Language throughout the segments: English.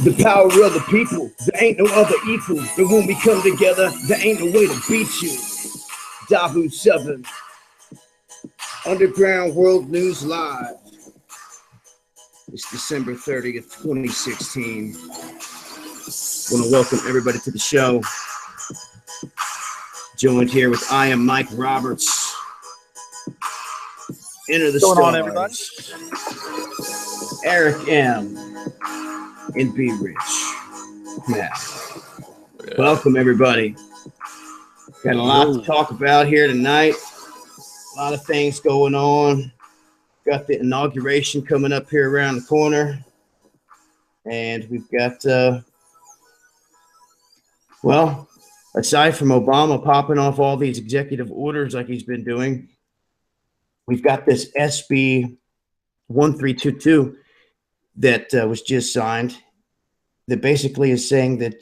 The power of the people, there ain't no other equal. And when we come together, there ain't no way to beat you. Dabu 7, Underground World News Live. It's December 30th, 2016. I want to welcome everybody to the show. Joined here with I am Mike Roberts. Enter the stars. What's going on, everybody? Erick M. and Be Rich. Yeah. Welcome, everybody. Got a lot to talk about here tonight. A lot of things going on. Got the inauguration coming up here around the corner. And we've got, well, aside from Obama popping off all these executive orders like he's been doing, we've got this SB1322 that was just signed that basically is saying that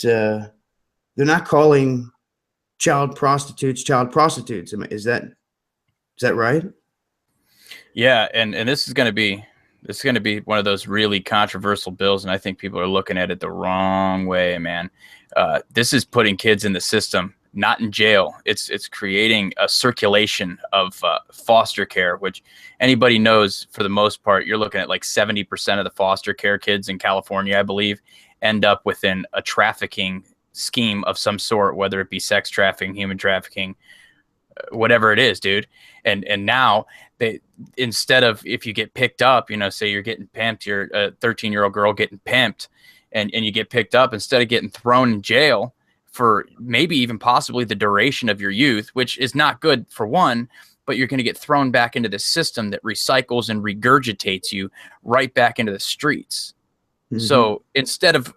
they're not calling child prostitutes. Is that right? Yeah, and this is going to be one of those really controversial bills, and I think people are looking at it the wrong way, man. This is putting kids in the system, not in jail. It's creating a circulation of foster care, which anybody knows for the most part, you're looking at like 70% of the foster care kids in California, I believe, end up within a trafficking scheme of some sort, whether it be sex trafficking, human trafficking, whatever it is, dude. And now they, instead of, if you get picked up, you know, say you're getting pimped, you're a 13-year-old girl getting pimped, and you get picked up, instead of getting thrown in jail for maybe even possibly the duration of your youth, which is not good for one, but you're going to get thrown back into the system that recycles and regurgitates you right back into the streets. Mm-hmm. So instead of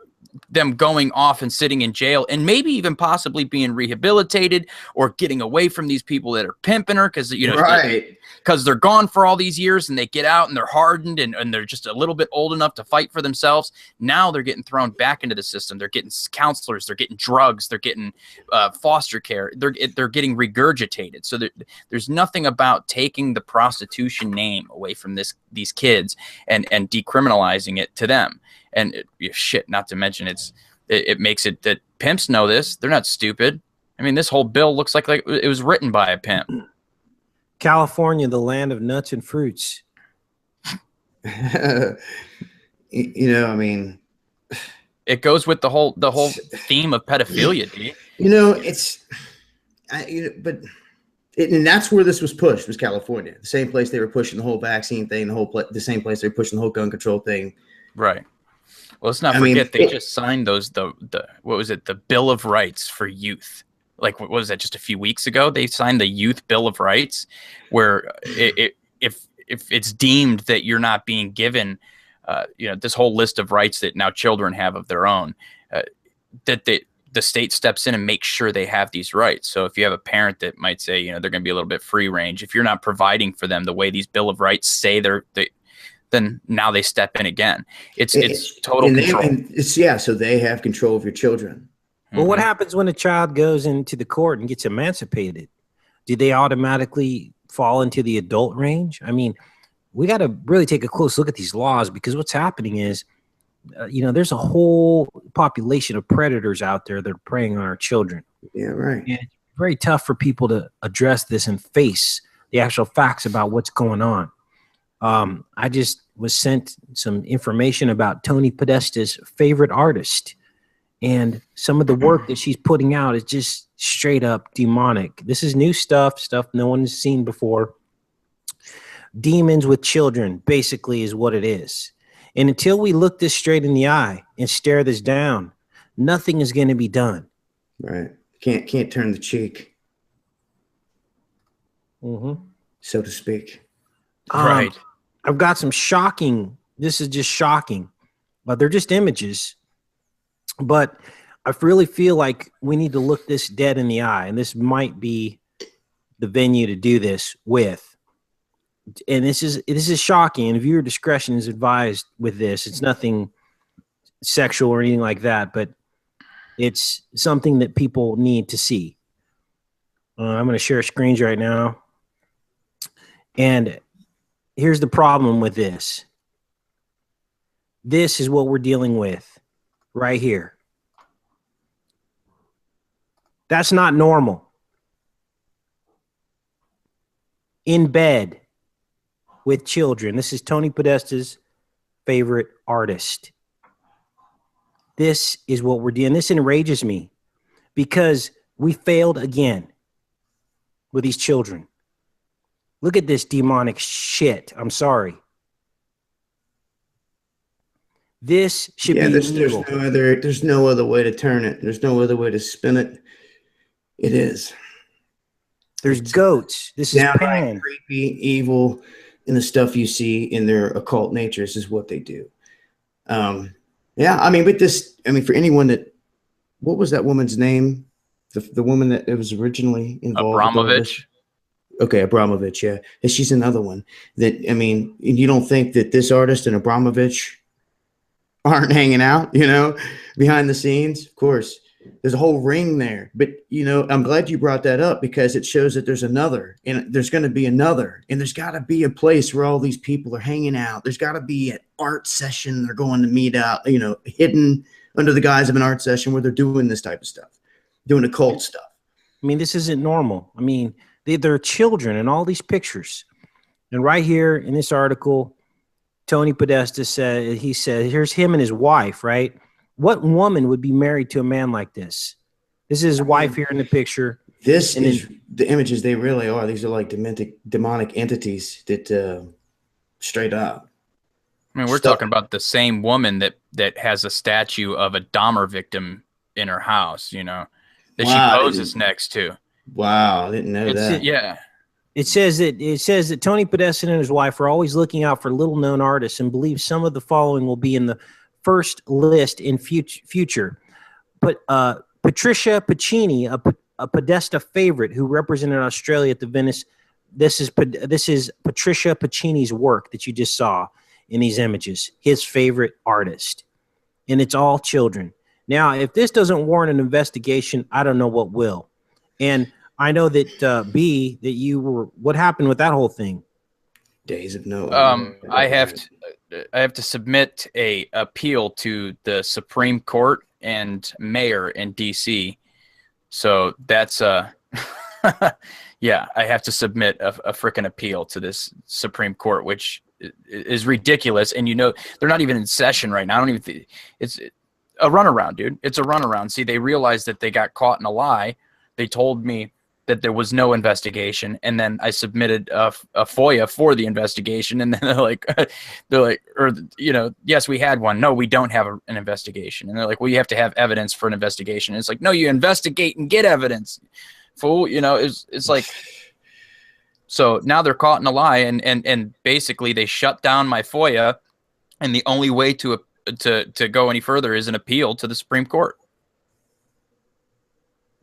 them going off and sitting in jail and maybe even possibly being rehabilitated or getting away from these people that are pimping her, because, you know, right, because they're gone for all these years and they get out and they're hardened and they're just a little bit old enough to fight for themselves. Now they're getting thrown back into the system. They're getting counselors, they're getting drugs, they're getting foster care, they're getting regurgitated. So there's nothing about taking the prostitution name away from these kids and decriminalizing it to them. And shit, not to mention it makes it that pimps know this. They're not stupid. I mean, this whole bill looks like it was written by a pimp. California, the land of nuts and fruits. You know, I mean, it goes with the whole theme of pedophilia, dude. You know, and that's where this was pushed, was California, the same place they were pushing the whole vaccine thing, the same place they were pushing the whole gun control thing. Right. Well, let's not forget they just signed those the what was it, the Bill of Rights for Youth. Like, what was that, just a few weeks ago? They signed the Youth Bill of Rights, where if it's deemed that you're not being given, you know, this whole list of rights that now children have of their own, that the state steps in and makes sure they have these rights. So if you have a parent that might say, you know, they're going to be a little bit free range, if you're not providing for them the way these Bill of Rights say then now they step in again. It's total control. So they have control of your children. Well, what happens when a child goes into the court and gets emancipated? Do they automatically fall into the adult range? I mean, we got to really take a close look at these laws, because what's happening is, you know, there's a whole population of predators out there that are preying on our children. Yeah, right. And it's very tough for people to address this and face the actual facts about what's going on. I just was sent some information about Tony Podesta's favorite artist, and some of the work that she's putting out is just straight up demonic. This is new stuff no one has seen before. Demons with children, basically, is what it is. And until we look this straight in the eye and stare this down, nothing is going to be done. Right. Can't turn the cheek. So to speak. Right. I've got some shocking, this is just shocking, but they're just images. But I really feel like we need to look this dead in the eye, and this might be the venue to do this with. And this is shocking, and viewer discretion is advised with this. It's nothing sexual or anything like that, but it's something that people need to see. I'm going to share screens right now. And here's the problem with this. This is what we're dealing with. right here. That's not normal. In bed with children. This is Tony Podesta's favorite artist. This is what we're doing. This enrages me because we failed again with these children. Look at this demonic shit. I'm sorry. This should be illegal. There's no other way to turn it. There's no other way to spin it. It is. There's goats. This is pain. Creepy, evil, and the stuff you see in their occult natures is what they do. Yeah, I mean, with this, I mean, for anyone that, what was that woman's name? The woman that was originally involved. Abramovich. Okay, Abramovich, yeah. And she's another one that, I mean, you don't think that this artist and Abramovich aren't hanging out, you know, behind the scenes? Of course, there's a whole ring there. But, you know, I'm glad you brought that up because it shows that there's another, and there's going to be another, and there's got to be a place where all these people are hanging out. There's got to be an art session they're going to meet out, you know, hidden under the guise of an art session where they're doing this type of stuff, doing occult stuff. I mean, this isn't normal. I mean, they're children in all these pictures. And right here in this article, Tony Podesta said, here's him and his wife, right? What woman would be married to a man like this? This is his wife here in the picture. This is the images they really are. These are like demonic entities that straight up. I mean, we're talking about the same woman that has a statue of a Dahmer victim in her house, you know, that she poses next to. Wow, I didn't know that. Yeah. It says that Tony Podesta and his wife are always looking out for little-known artists and believe some of the following will be in the first list in future. But Patricia Piccini, a Podesta favorite who represented Australia at the Venice. This is Patricia Piccini's work that you just saw in these images. His favorite artist, and it's all children. Now, if this doesn't warrant an investigation, I don't know what will. And I know that B, that you were. What happened with that whole thing? Days of no. I have to submit a appeal to the Supreme Court and mayor in DC. So that's yeah, I have to submit a frickin' appeal to this Supreme Court, which is ridiculous. And you know, they're not even in session right now. I don't even think it's a runaround, dude. It's a runaround. See, they realized that they got caught in a lie. They told me that there was no investigation, and then I submitted a FOIA for the investigation, and then they're like, or you know, yes, we had one. No, we don't have an investigation, and they're like, well, you have to have evidence for an investigation. And it's like, no, you investigate and get evidence, fool. You know, it's like, so now they're caught in a lie, and basically they shut down my FOIA, and the only way to go any further is an appeal to the Supreme Court.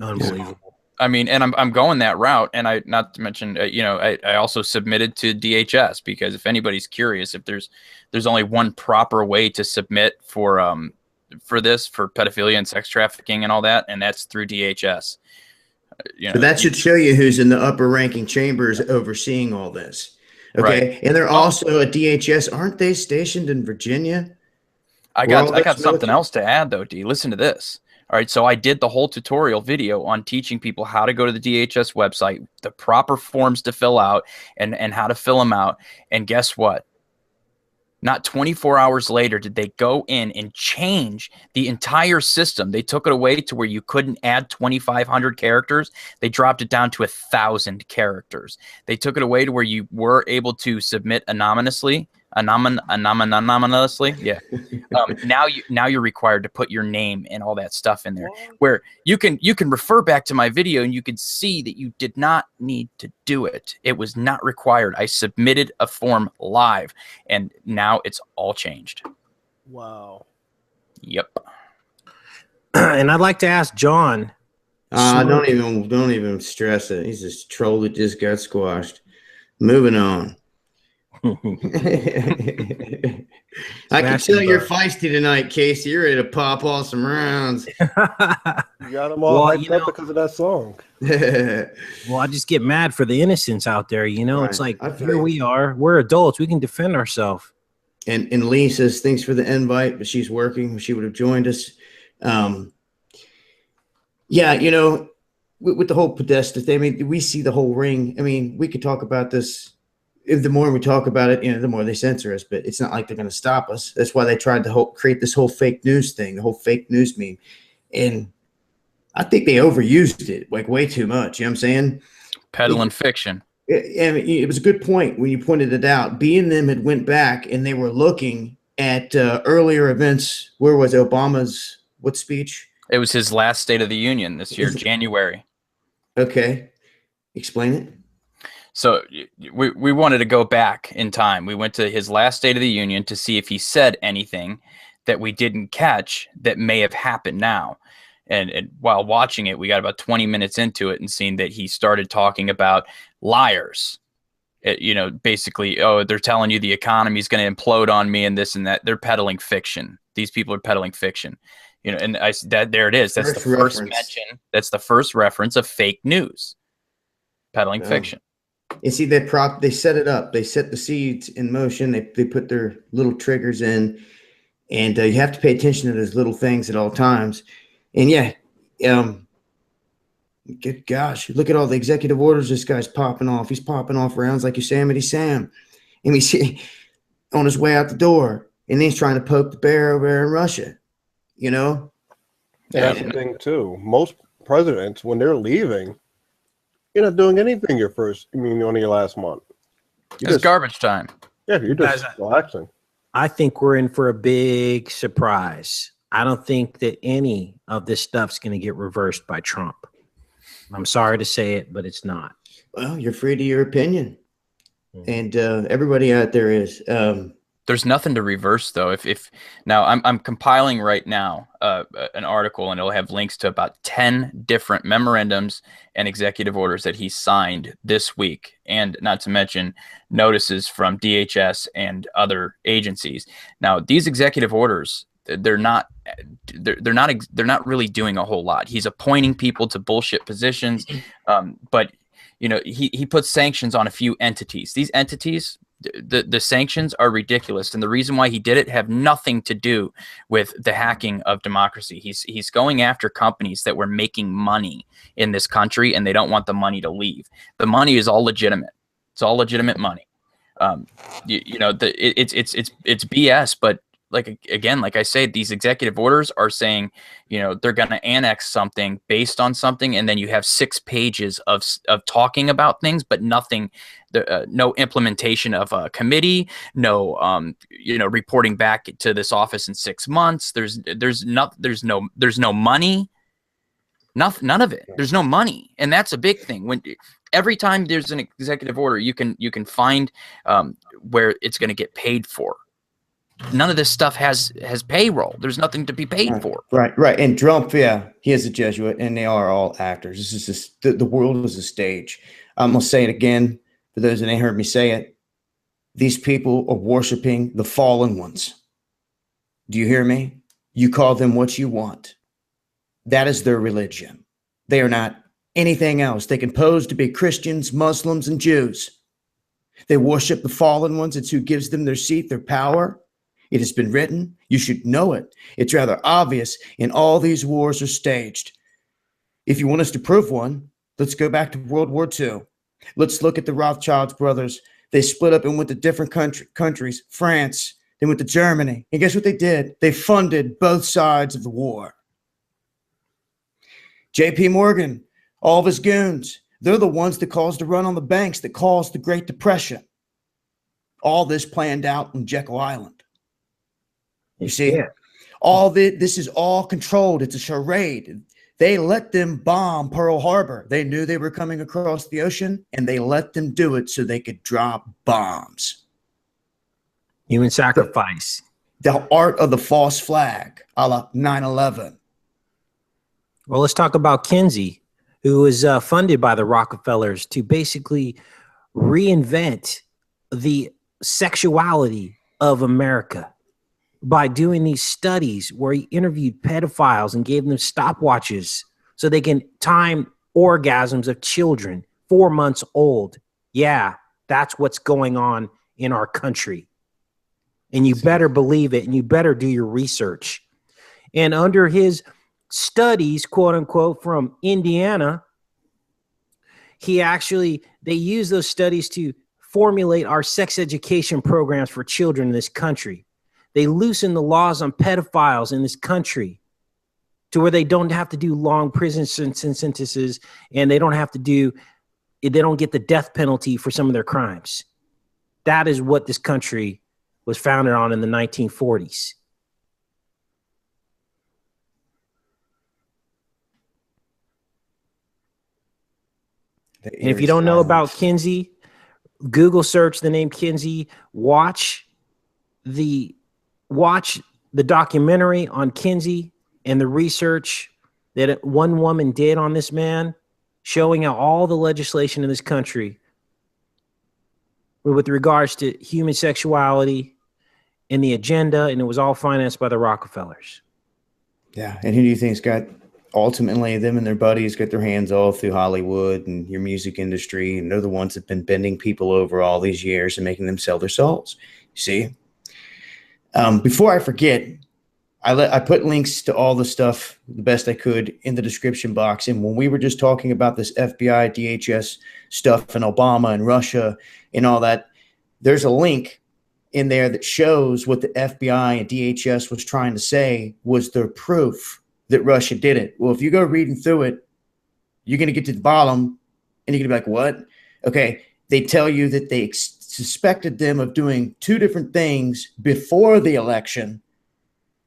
Unbelievable. I mean, and I'm going that route, and I, not to mention, you know, I also submitted to DHS because if anybody's curious, if there's only one proper way to submit for pedophilia and sex trafficking and all that, and that's through DHS. You know, so that should show you who's in the upper ranking chambers overseeing all this. Okay, right. And they're also at DHS, aren't they stationed in Virginia? I got something else to add though, D. Listen to this. All right, so I did the whole tutorial video on teaching people how to go to the DHS website, the proper forms to fill out, and how to fill them out. And guess what? Not 24 hours later did they go in and change the entire system. They took it away to where you couldn't add 2,500 characters. They dropped it down to 1,000 characters. They took it away to where you were able to submit anonymously. Anonymously, yeah. Now you're required to put your name and all that stuff in there. Where you can refer back to my video and you can see that you did not need to do it. It was not required. I submitted a form live, and now it's all changed. Wow. Yep. And I'd like to ask John. Don't even stress it. He's just troll that just got squashed. Moving on. I can tell you're feisty tonight, Casey. You're ready to pop off some rounds. You got them all hyped up because of that song. Well, I just get mad for the innocents out there. You know, right. It's like, here we are. We're adults. We can defend ourselves. And Lee says, thanks for the invite, but she's working. She would have joined us. Yeah, you know, with the whole Podesta thing, I mean, we see the whole ring. I mean, we could talk about this. If the more we talk about it, you know, the more they censor us. But it's not like they're going to stop us. That's why they tried to create this whole fake news thing, the whole fake news meme. And I think they overused it like way too much. You know what I'm saying? Peddling fiction. It was a good point when you pointed it out. B and them had went back and they were looking at earlier events. Where was Obama's what speech? It was his last State of the Union this year, January. Okay. Explain it. So we wanted to go back in time. We went to his last State of the Union to see if he said anything that we didn't catch that may have happened now. And while watching it, we got about 20 minutes into it and seen that he started talking about liars. You know, basically, oh, they're telling you the economy is going to implode on me and this and that. They're peddling fiction. These people are peddling fiction. You know, and there it is. That's the first mention. That's the first reference of fake news, peddling fiction. You see, they set it up. They set the seeds in motion. They put their little triggers in, and you have to pay attention to those little things at all times. And yeah, good gosh, look at all the executive orders this guy's popping off. He's popping off rounds like Yosemite Sam, and we see on his way out the door, and then he's trying to poke the bear over there in Russia. You know, that's the thing too. Most presidents, when they're leaving, you're not doing anything on your last month. It's garbage time. Yeah, you're just relaxing. I think we're in for a big surprise. I don't think that any of this stuff's going to get reversed by Trump. I'm sorry to say it, but it's not. Well, you're free to your opinion, and everybody out there is. There's nothing to reverse, though. If now I'm compiling right now an article, and it'll have links to about 10 different memorandums and executive orders that he signed this week, and not to mention notices from DHS and other agencies. Now, these executive orders, they're not really doing a whole lot. He's appointing people to bullshit positions, but you know, he puts sanctions on a few entities. These entities, the sanctions are ridiculous, and the reason why he did it have nothing to do with the hacking of democracy. He's going after companies that were making money in this country, and they don't want the money to leave. The money is all legitimate. It's all legitimate money. You know, it's BS, but like I say, these executive orders are saying, you know, they're going to annex something based on something, and then you have 6 pages of talking about things, but nothing, no implementation of a committee, no, you know, reporting back to this office in 6 months. There's no money, none of it. There's no money, and that's a big thing. When every time there's an executive order, you can find where it's going to get paid for. None of this stuff has payroll. There's nothing to be paid for. Right. And Trump, yeah, he is a Jesuit, and they are all actors. This is just the world is a stage. I'm gonna say it again for those that ain't heard me say it. These people are worshiping the fallen ones. Do you hear me? You call them what you want. That is their religion. They are not anything else. They can pose to be Christians, Muslims, and Jews. They worship the fallen ones. It's who gives them their seat, their power. It has been written. You should know it. It's rather obvious, and all these wars are staged. If you want us to prove one, let's go back to World War II. Let's look at the Rothschild brothers. They split up and went to different countries, France, they went to Germany. And guess what they did? They funded both sides of the war. J.P. Morgan, all of his goons, they're the ones that caused the run on the banks, that caused the Great Depression. All this planned out on Jekyll Island. You see, all this is all controlled. It's a charade. They let them bomb Pearl Harbor. They knew they were coming across the ocean, and they let them do it so they could drop bombs. Human sacrifice. The art of the false flag, a la 9/11. Well, let's talk about Kinsey, who was funded by the Rockefellers to basically reinvent the sexuality of America by doing these studies where he interviewed pedophiles and gave them stopwatches so they can time orgasms of children 4 months old. Yeah, that's what's going on in our country. And you better believe it, and you better do your research. And under his studies, quote unquote, from Indiana, they use those studies to formulate our sex education programs for children in this country. They loosen the laws on pedophiles in this country to where they don't have to do long prison sentences, and they don't get the death penalty for some of their crimes. That is what this country was founded on in the 1940s. And if you don't know about Kinsey, Google search the name Kinsey, watch the documentary on Kinsey and the research that one woman did on this man, showing how all the legislation in this country with regards to human sexuality and the agenda, and it was all financed by the Rockefellers. Yeah, and who do you think's got ultimately them and their buddies got their hands all through Hollywood and your music industry, and they're the ones that have been bending people over all these years and making them sell their souls. See, before I forget, I put links to all the stuff the best I could in the description box. And when we were just talking about this FBI, DHS stuff and Obama and Russia and all that, there's a link in there that shows what the FBI and DHS was trying to say was their proof that Russia did it. Well, if you go reading through it, you're going to get to the bottom and you're going to be like, what? Okay. They tell you that they suspected them of doing two different things before the election,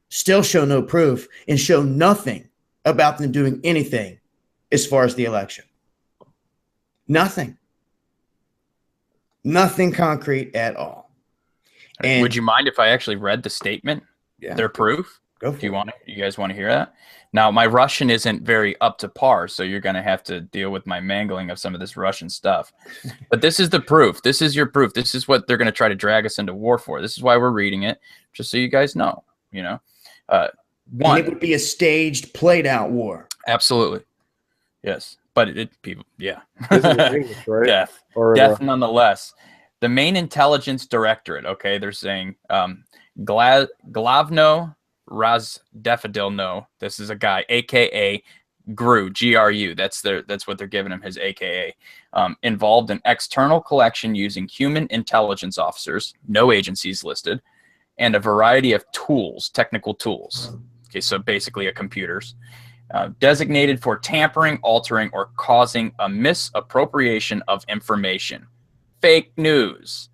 still show no proof, and show nothing about them doing anything as far as the election. Nothing. Nothing concrete at all. And would you mind if I actually read the statement? Yeah. Their proof? Go for it. You guys want to hear that? Now, my Russian isn't very up to par, so you're going to have to deal with my mangling of some of this Russian stuff. But this is the proof. This is your proof. This is what they're going to try to drag us into war for. This is why we're reading it, just so you guys know, you know. One, and it would be a staged, played out war. Absolutely. Yes. But yeah. English, right? Death nonetheless. The main intelligence directorate, okay, they're saying Glavno Razdefadilno. This is a guy, aka GRU, GRU. That's what they're giving him, his AKA. Involved in external collection using human intelligence officers, no agencies listed, and a variety of tools, technical tools. Okay, so basically computers. Designated for tampering, altering, or causing a misappropriation of information. Fake news.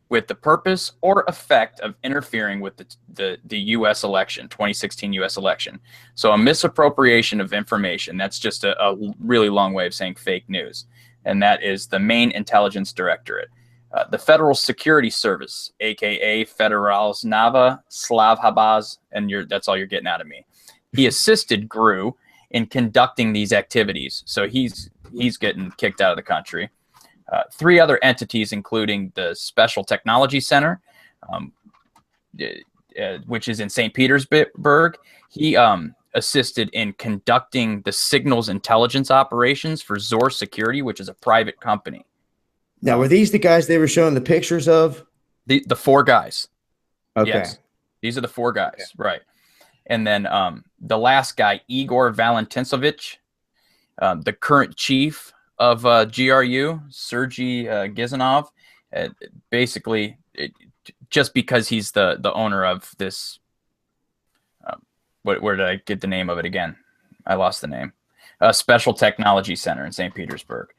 With the purpose or effect of interfering with the U.S. election, 2016 U.S. election. So a misappropriation of information, that's just a really long way of saying fake news. And that is the main intelligence directorate. The Federal Security Service, a.k.a. Federalznava Slavhabaz, and that's all you're getting out of me. He assisted GRU in conducting these activities. So he's getting kicked out of the country. Three other entities, including the Special Technology Center, which is in St. Petersburg. He assisted in conducting the signals intelligence operations for Zor Security, which is a private company. Now, were these the guys they were showing the pictures of? The four guys. Okay. Yes. These are the four guys, okay. Right. And then the last guy, Igor Valentintsovich, the current chief of GRU, Sergei Gizanov, basically just because he's the owner of this. Where did I get the name of it again? I lost the name. Special Technology Center in St. Petersburg.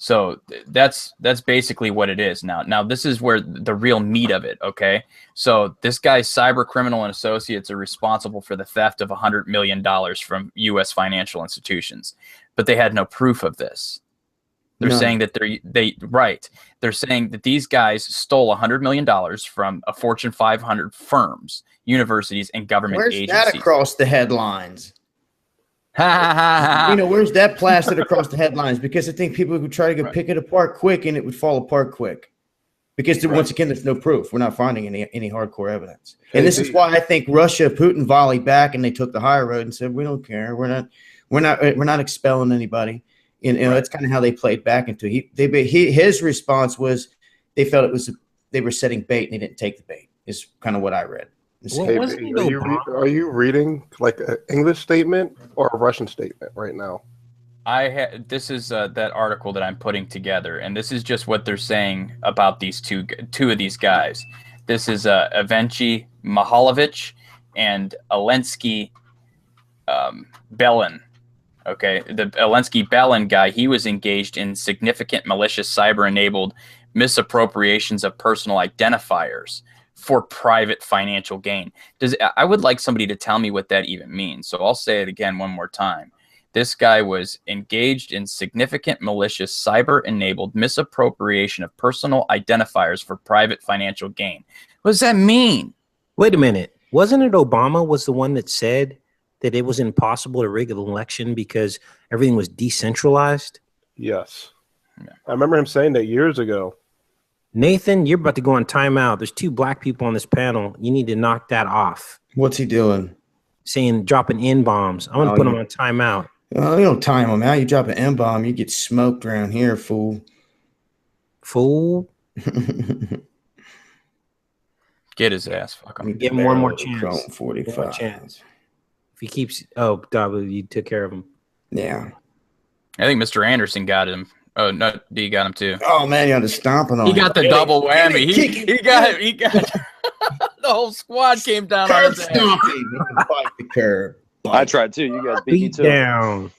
So that's basically what it is now. Now this is where the real meat of it. Okay, so this guy's cyber criminal and associates are responsible for the theft of $100 million from U.S. financial institutions, but they had no proof of this. They're saying that they're saying that these guys stole $100 million from a Fortune 500 firms, universities, and government agencies. Where's that across the headlines? Where's that plastered across the headlines? Because I think people would try to go pick it apart quick, and it would fall apart quick. Because once again, there's no proof. We're not finding any hardcore evidence. And this is why I think Russia, Putin volleyed back, and they took the higher road and said, "We don't care. We're not expelling anybody." And that's kind of how they played back into his response was they felt they were setting bait and they didn't take the bait is kind of what I read. What Hey, wasn't B, it Obama? are you reading like an English statement or a Russian statement right now? This is that article that I'm putting together, and this is just what they're saying about these two of these guys. This is Avenchi Mahalovic and Alensky Belin. Okay, the Alensky Belin guy, he was engaged in significant malicious cyber-enabled misappropriations of personal identifiers for private financial gain. I would like somebody to tell me what that even means. So I'll say it again one more time. This guy was engaged in significant malicious cyber-enabled misappropriation of personal identifiers for private financial gain. What does that mean? Wait a minute. Wasn't it Obama was the one that said that it was impossible to rig an election because everything was decentralized? Yes. Yeah. I remember him saying that years ago. Nathan, you're about to go on timeout. There's 2 black people on this panel. You need to knock that off. What's he doing? Saying dropping N-bombs. I'm going to put him on timeout. Oh, you don't time him out. You drop an N-bomb, you get smoked around here, fool. Fool. Get his ass. Fuck him. Give him one more chance. Chrome 45. One more chance. If he keeps, oh, W, you took care of him. Yeah. I think Mr. Anderson got him. Oh no, D got him too. Oh man, you had to stomp on him. He got the double whammy. He got the whole squad came down on his ass. Bite the curb. I tried too. You guys beat me too. Down.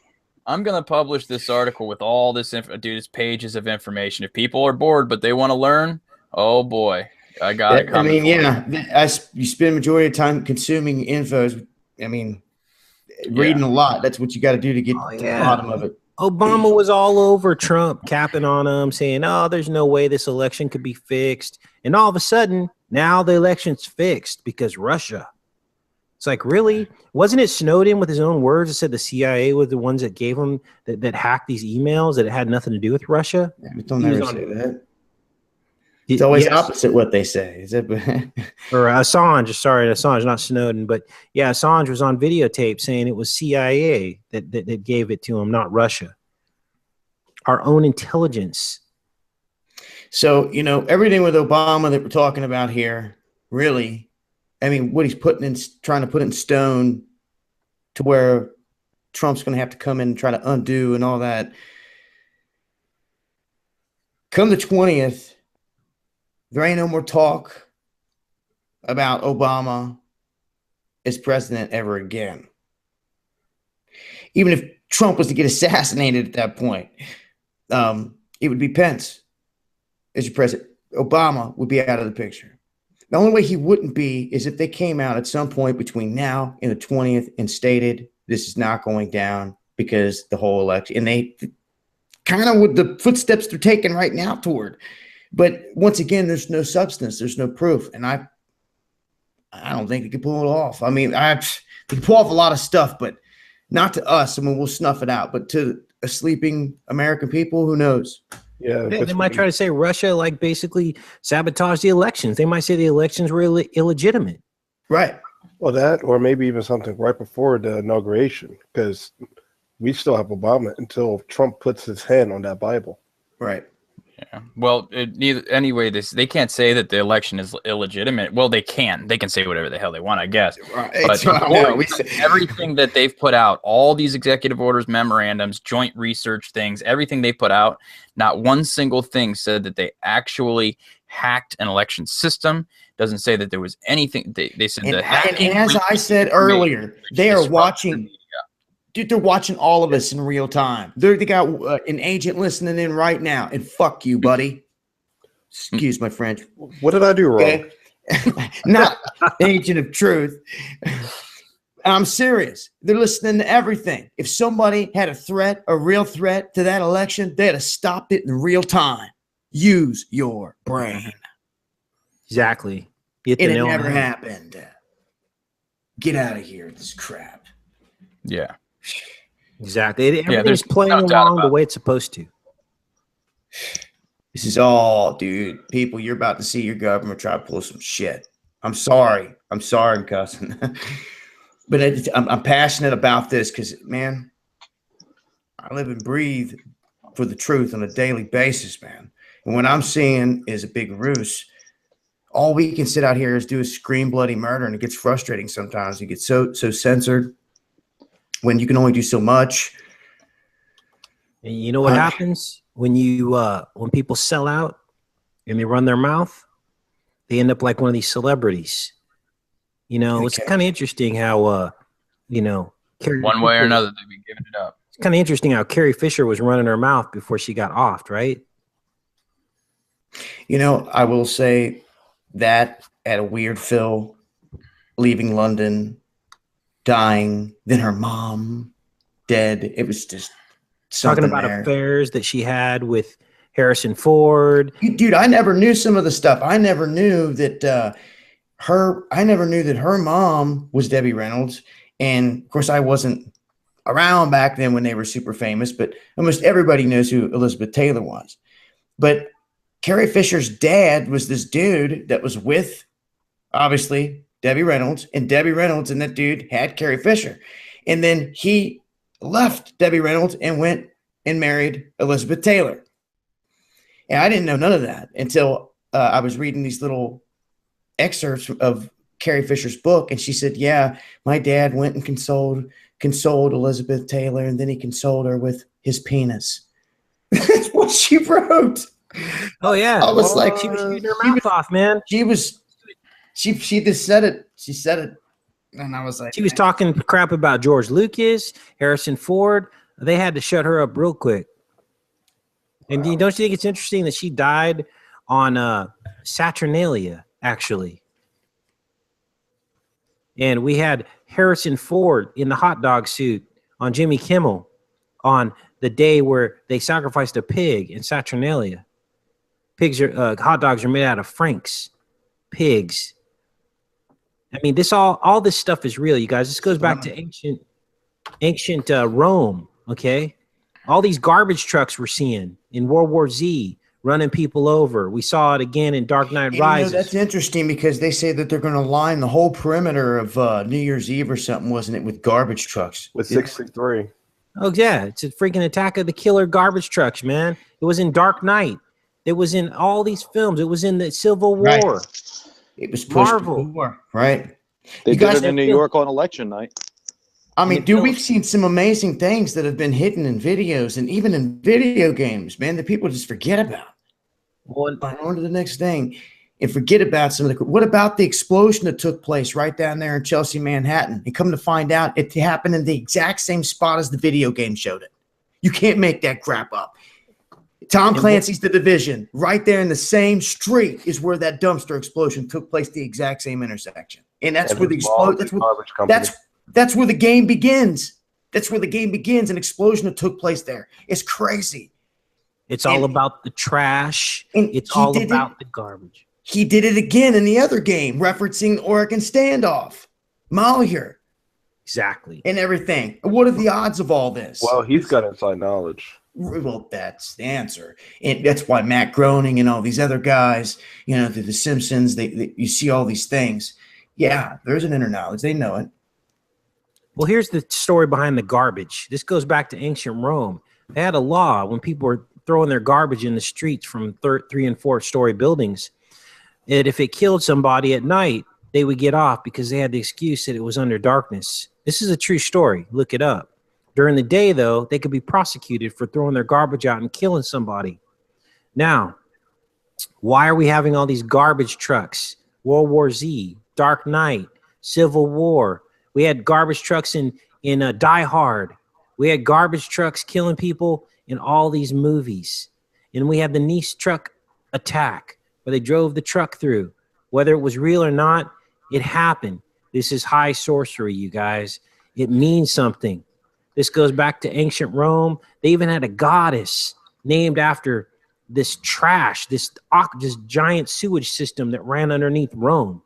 I'm gonna publish this article with all this dude. It's pages of information. If people are bored but they want to learn, oh boy, I got it. I mean, yeah, you spend majority of time consuming info. I mean, reading a lot. That's what you got to do to get to the bottom of it. Obama was all over Trump, capping on him, saying, oh, there's no way this election could be fixed. And all of a sudden, now the election's fixed because Russia. It's like, really? Wasn't it Snowden with his own words that said the CIA were the ones that gave him, that hacked these emails, that it had nothing to do with Russia? Yeah, but don't ever say that. It's always opposite what they say. Is it? Or Assange, sorry, Assange, not Snowden, but yeah, Assange was on videotape saying it was CIA that gave it to him, not Russia. Our own intelligence. So, you know, everything with Obama that we're talking about here, really, I mean, what he's trying to put in stone to where Trump's going to have to come in and try to undo and all that. Come the 20th, there ain't no more talk about Obama as president ever again. Even if Trump was to get assassinated at that point, it would be Pence as your president. Obama would be out of the picture. The only way he wouldn't be is if they came out at some point between now and the 20th and stated this is not going down because the whole election, and they kind of with the footsteps they're taking right now toward. But once again, there's no substance, there's no proof, and I don't think they can pull it off. I mean, they can pull off a lot of stuff, but not to us. I mean, we'll snuff it out, but to a sleeping American people, who knows? Yeah, they might try to say Russia like basically sabotaged the elections. They might say the elections were illegitimate. Right. Well, that or maybe even something right before the inauguration, because we still have Obama until Trump puts his hand on that Bible. Right. Yeah. Well, anyway, they can't say that the election is illegitimate. Well, they can. They can say whatever the hell they want, I guess. Right. But everything that they've put out, all these executive orders, memorandums, joint research things, everything they put out, not one single thing said that they actually hacked an election system. Doesn't say that there was anything. They said the hacking. And as I said earlier, they are watching. Dude, they're watching all of us in real time. They got an agent listening in right now. And fuck you, buddy. Excuse my French. What did I do wrong? Okay? Not agent of truth. I'm serious. They're listening to everything. If somebody had a real threat to that election, they'd have stopped it in real time. Use your brain. Exactly. It never happened. Get out of here, this crap. Yeah. Exactly. Everything's playing along the way it's supposed to. This is all, dude. People, you're about to see your government try to pull some shit. I'm sorry. I'm cussing. But I'm passionate about this because, man, I live and breathe for the truth on a daily basis, man. And what I'm seeing is a big ruse all we can sit out here is do is scream bloody murder, and it gets frustrating sometimes. You get so censored when you can only do so much. And you know what happens when when people sell out and they run their mouth? They end up like one of these celebrities. You know, it's kind of interesting how one way or another they've been giving it up. It's kind of interesting how Carrie Fisher was running her mouth before she got offed, right? You know, I will say that at a weird Phil leaving London, dying, then her mom dead. It was just talking about affairs that she had with Harrison Ford. Dude, I never knew some of the stuff. I never knew that her mom was Debbie Reynolds. And of course, I wasn't around back then when they were super famous, but almost everybody knows who Elizabeth Taylor was. But Carrie Fisher's dad was this dude that was with, obviously, Debbie Reynolds, and Debbie Reynolds and that dude had Carrie Fisher. And then he left Debbie Reynolds and went and married Elizabeth Taylor. And I didn't know none of that until I was reading these little excerpts of Carrie Fisher's book. And she said, yeah, my dad went and consoled Elizabeth Taylor, and then he consoled her with his penis. That's what she wrote. Oh, yeah. I was like, she was shooting her mouth off, man. She just said it. She said it. And I was like, she was talking crap about George Lucas, Harrison Ford. They had to shut her up real quick. And don't you think it's interesting that she died on Saturnalia, actually? And we had Harrison Ford in the hot dog suit on Jimmy Kimmel on the day where they sacrificed a pig in Saturnalia. Hot dogs are made out of Frank's pigs. I mean, all this stuff is real, you guys. This goes back to ancient Rome. Okay, all these garbage trucks we're seeing in World War Z running people over. We saw it again in Dark Knight Rises. That's interesting because they say that they're going to line the whole perimeter of New Year's Eve or something, wasn't it, with garbage trucks? With 663. Oh yeah, it's a freaking Attack of the Killer garbage trucks, man. It was in Dark Knight. It was in all these films. It was in the Civil War. Right. It was pushed Marvel. before, right? They did it in New York on election night. I mean, dude, we've seen some amazing things that have been hidden in videos and even in video games, man, that people just forget about. On to the next thing and forget about some of the. What about the explosion that took place right down there in Chelsea, Manhattan? And come to find out, it happened in the exact same spot as the video game showed it. You can't make that crap up. Tom Clancy's The Division, right there in the same street is where that dumpster explosion took place, the exact same intersection. And that's where the explosion. That's where the game begins. That's where the game begins. An explosion that took place there. It's crazy. It's all about the trash. It's all about the garbage. He did it again in the other game, referencing the Oregon standoff. Malheur. Exactly. And everything. What are the odds of all this? Well, he's got inside knowledge. Well, that's the answer. And that's why Matt Groening and all these other guys, you know, the Simpsons, you see all these things. Yeah, there's an inner knowledge. They know it. Well, here's the story behind the garbage. This goes back to ancient Rome. They had a law when people were throwing their garbage in the streets from 3 and 4 story buildings, that if it killed somebody at night, they would get off because they had the excuse that it was under darkness. This is a true story. Look it up. During the day, though, they could be prosecuted for throwing their garbage out and killing somebody. Now, why are we having all these garbage trucks? World War Z, Dark Knight, Civil War. We had garbage trucks in Die Hard. We had garbage trucks killing people in all these movies. And we had the Nice truck attack where they drove the truck through. Whether it was real or not, it happened. This is high sorcery, you guys. It means something. This goes back to ancient Rome. They even had a goddess named after this trash, this giant sewage system that ran underneath Rome.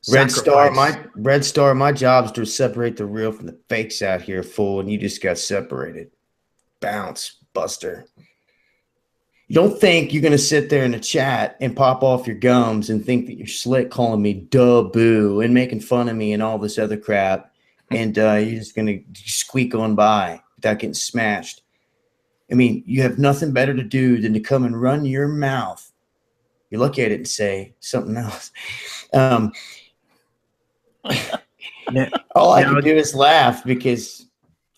Red Star, my job is to separate the real from the fakes out here, fool, and you just got separated. Bounce, Buster. You don't think you're going to sit there in the chat and pop off your gums and think that you're slick calling me duh boo and making fun of me and all this other crap. And you're just going to squeak on by without getting smashed. I mean, you have nothing better to do than to come and run your mouth you look at it and say something else. All I can do is laugh because,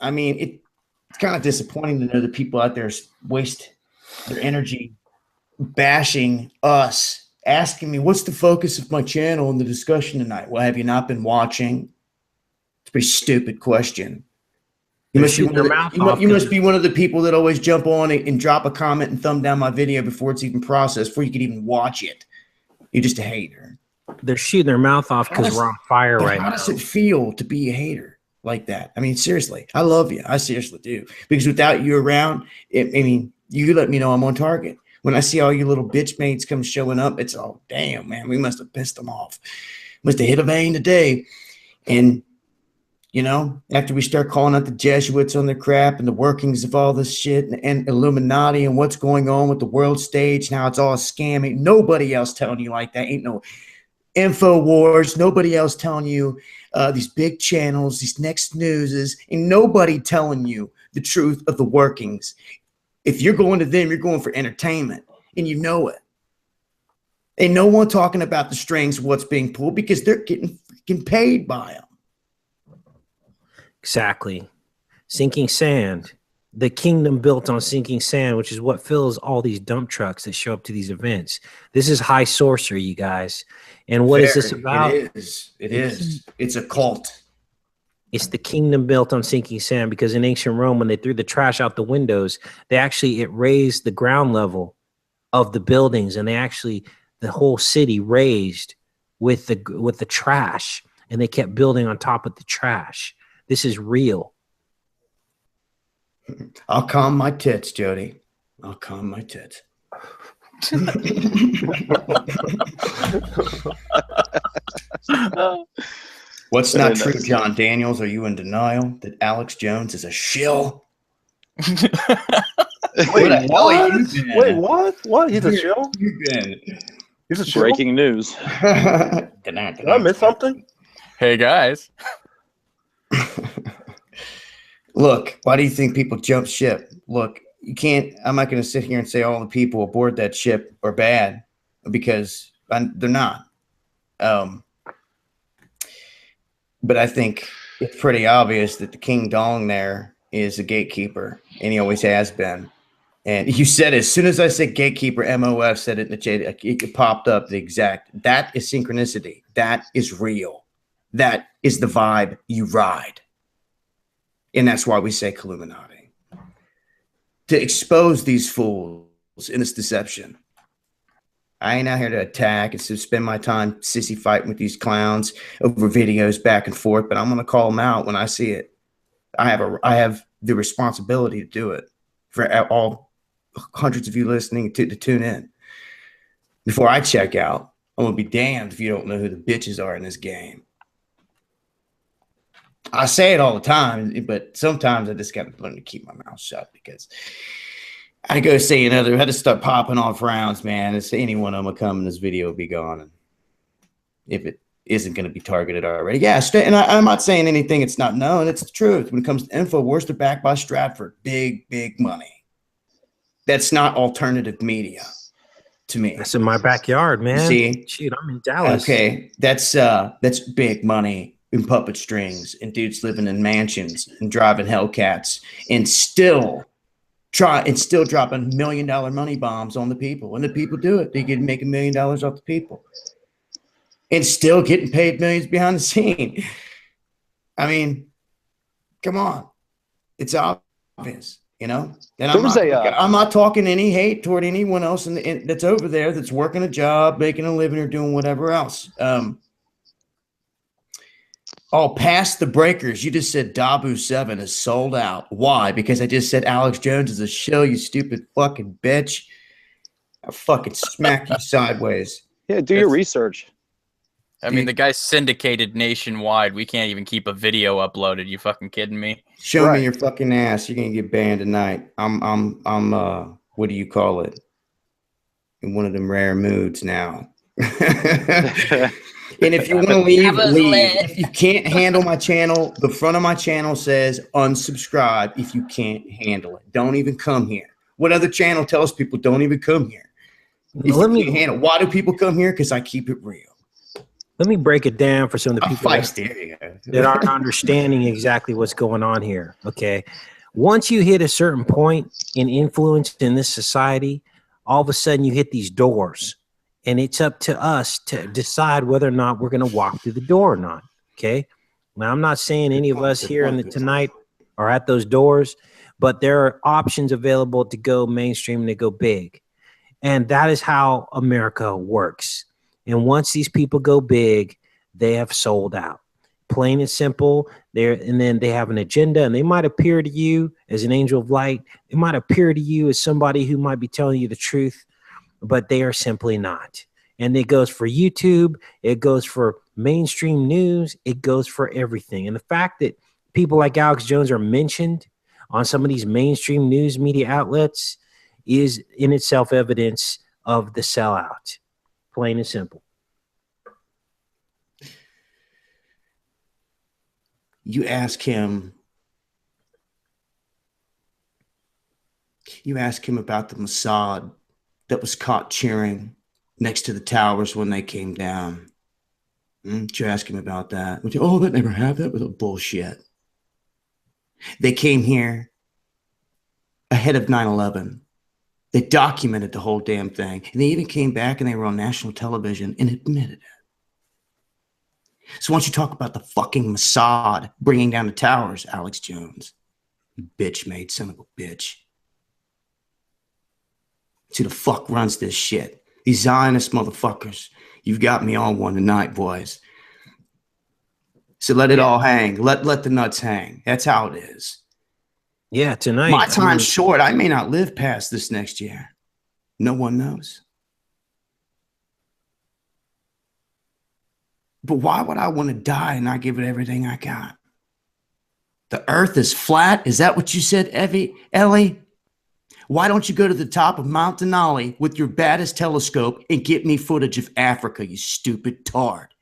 I mean, it's kind of disappointing to know that people out there waste their energy bashing us, asking me, what's the focus of my channel and the discussion tonight? Well, have you not been watching? It's a pretty stupid question. You must be one of the people that always jump on and drop a comment and thumb down my video before it's even processed, before you can even watch it. You're just a hater. They're shooting their mouth off because we're on fire right now. How does it feel to be a hater like that? I mean, seriously, I love you. I seriously do. Because without you around, you let me know I'm on target. When I see all you little bitch mates come showing up, it's all, damn, man, we must have pissed them off. Must have hit a vein today. And after we start calling out the Jesuits on their crap and the workings of all this shit and Illuminati and what's going on with the world stage, now it's all a scam. Ain't nobody else telling you like that. Ain't no info wars. Nobody else telling you these big channels, these next newses, and nobody telling you the truth of the workings. If you're going to them, you're going for entertainment, and you know it. Ain't no one talking about the strings of what's being pulled because they're getting freaking paid by them. Exactly. Sinking sand. The kingdom built on sinking sand, which is what fills all these dump trucks that show up to these events. This is high sorcery, you guys. And what is this about? It is. It's a cult. It's the kingdom built on sinking sand, because in ancient Rome, when they threw the trash out the windows, it raised the ground level of the buildings, and the whole city raised with the trash, and they kept building on top of the trash. This is real. I'll calm my tits, Jody. I'll calm my tits. What's not true, John Daniels? Are you in denial that Alex Jones is a shill? Wait, what? What? He's a shill? He's a shill? Breaking news. Did I miss something? Hey, guys. Look, why do you think people jump ship? Look, I'm not going to sit here and say all the people aboard that ship are bad, because they're not. But I think it's pretty obvious that the King Dong there is a gatekeeper, and he always has been. And you said, as soon as I said gatekeeper, MOF said it in the chat, it popped up the exact. That is synchronicity. That is real. That is the vibe you ride. And that's why we say Illuminati. To expose these fools in this deception. I ain't out here to attack and to spend my time sissy fighting with these clowns over videos back and forth, but I'm going to call them out when I see it. I have the responsibility to do it for all hundreds of you listening to tune in. Before I check out, I'm going to be damned if you don't know who the bitches are in this game. I say it all the time, but sometimes I just got to learn to keep my mouth shut, because I go say I had to start popping off rounds, man. It's any one of them will come and this video will be gone. And if it isn't going to be targeted already. Yeah, and I'm not saying anything it's not known. It's the truth. When it comes to InfoWars, they're backed by Stratford. Big, big money. That's not alternative media to me. That's in my backyard, man. See? Shoot, I'm in Dallas. Okay, that's big money. In puppet strings, and dudes living in mansions and driving Hellcats, and still dropping $1 million money bombs on the people. When the people do it, they can make $1 million off the people, and still getting paid millions behind the scene. I mean, come on, it's obvious, And I'm not talking any hate toward anyone else that's over there that's working a job, making a living, or doing whatever else. Past the breakers. You just said Dabu 7 is sold out. Why? Because I just said Alex Jones is a shill, you stupid fucking bitch. I'll fucking smack you sideways. Yeah, do your research. I mean, the guy's syndicated nationwide. We can't even keep a video uploaded. You fucking kidding me? Show me your fucking ass. You're gonna get banned tonight. I'm what do you call it? In one of them rare moods now. And if you want to leave, leave. If you can't handle my channel, the front of my channel says unsubscribe if you can't handle it. Don't even come here. What other channel tells people don't even come here? Let me handle. Why do people come here? Because I keep it real. Let me break it down for some of the people that aren't understanding exactly what's going on here. Okay. Once you hit a certain point in influence in this society, all of a sudden you hit these doors, and it's up to us to decide whether or not we're going to walk through the door or not. Okay. Now, I'm not saying any of us here in the tonight are at those doors, but there are options available to go mainstream and to go big. And that is how America works. And once these people go big, they have sold out. Plain and simple. And then they have an agenda, and they might appear to you as an angel of light. It might appear to you as somebody who might be telling you the truth, but they are simply not. And it goes for YouTube. It goes for mainstream news. It goes for everything. And the fact that people like Alex Jones are mentioned on some of these mainstream news media outlets is in itself evidence of the sellout. Plain and simple. You ask him about the Mossad that was caught cheering next to the towers when they came down. Did you ask him about that? Oh, that never happened. That was a bullshit. They came here ahead of 9/11. They documented the whole damn thing. And they even came back and they were on national television and admitted it. So why don't you talk about the fucking Mossad bringing down the towers, Alex Jones? You bitch-made son of a bitch. It's who the fuck runs this shit. These Zionist motherfuckers. You've got me on one tonight, boys. So let it all hang. Let the nuts hang. That's how it is. Yeah, tonight. My time's short. I may not live past this next year. No one knows. But why would I want to die and not give it everything I got? The earth is flat. Is that what you said, Ellie? Why don't you go to the top of Mount Denali with your baddest telescope and get me footage of Africa, you stupid tard?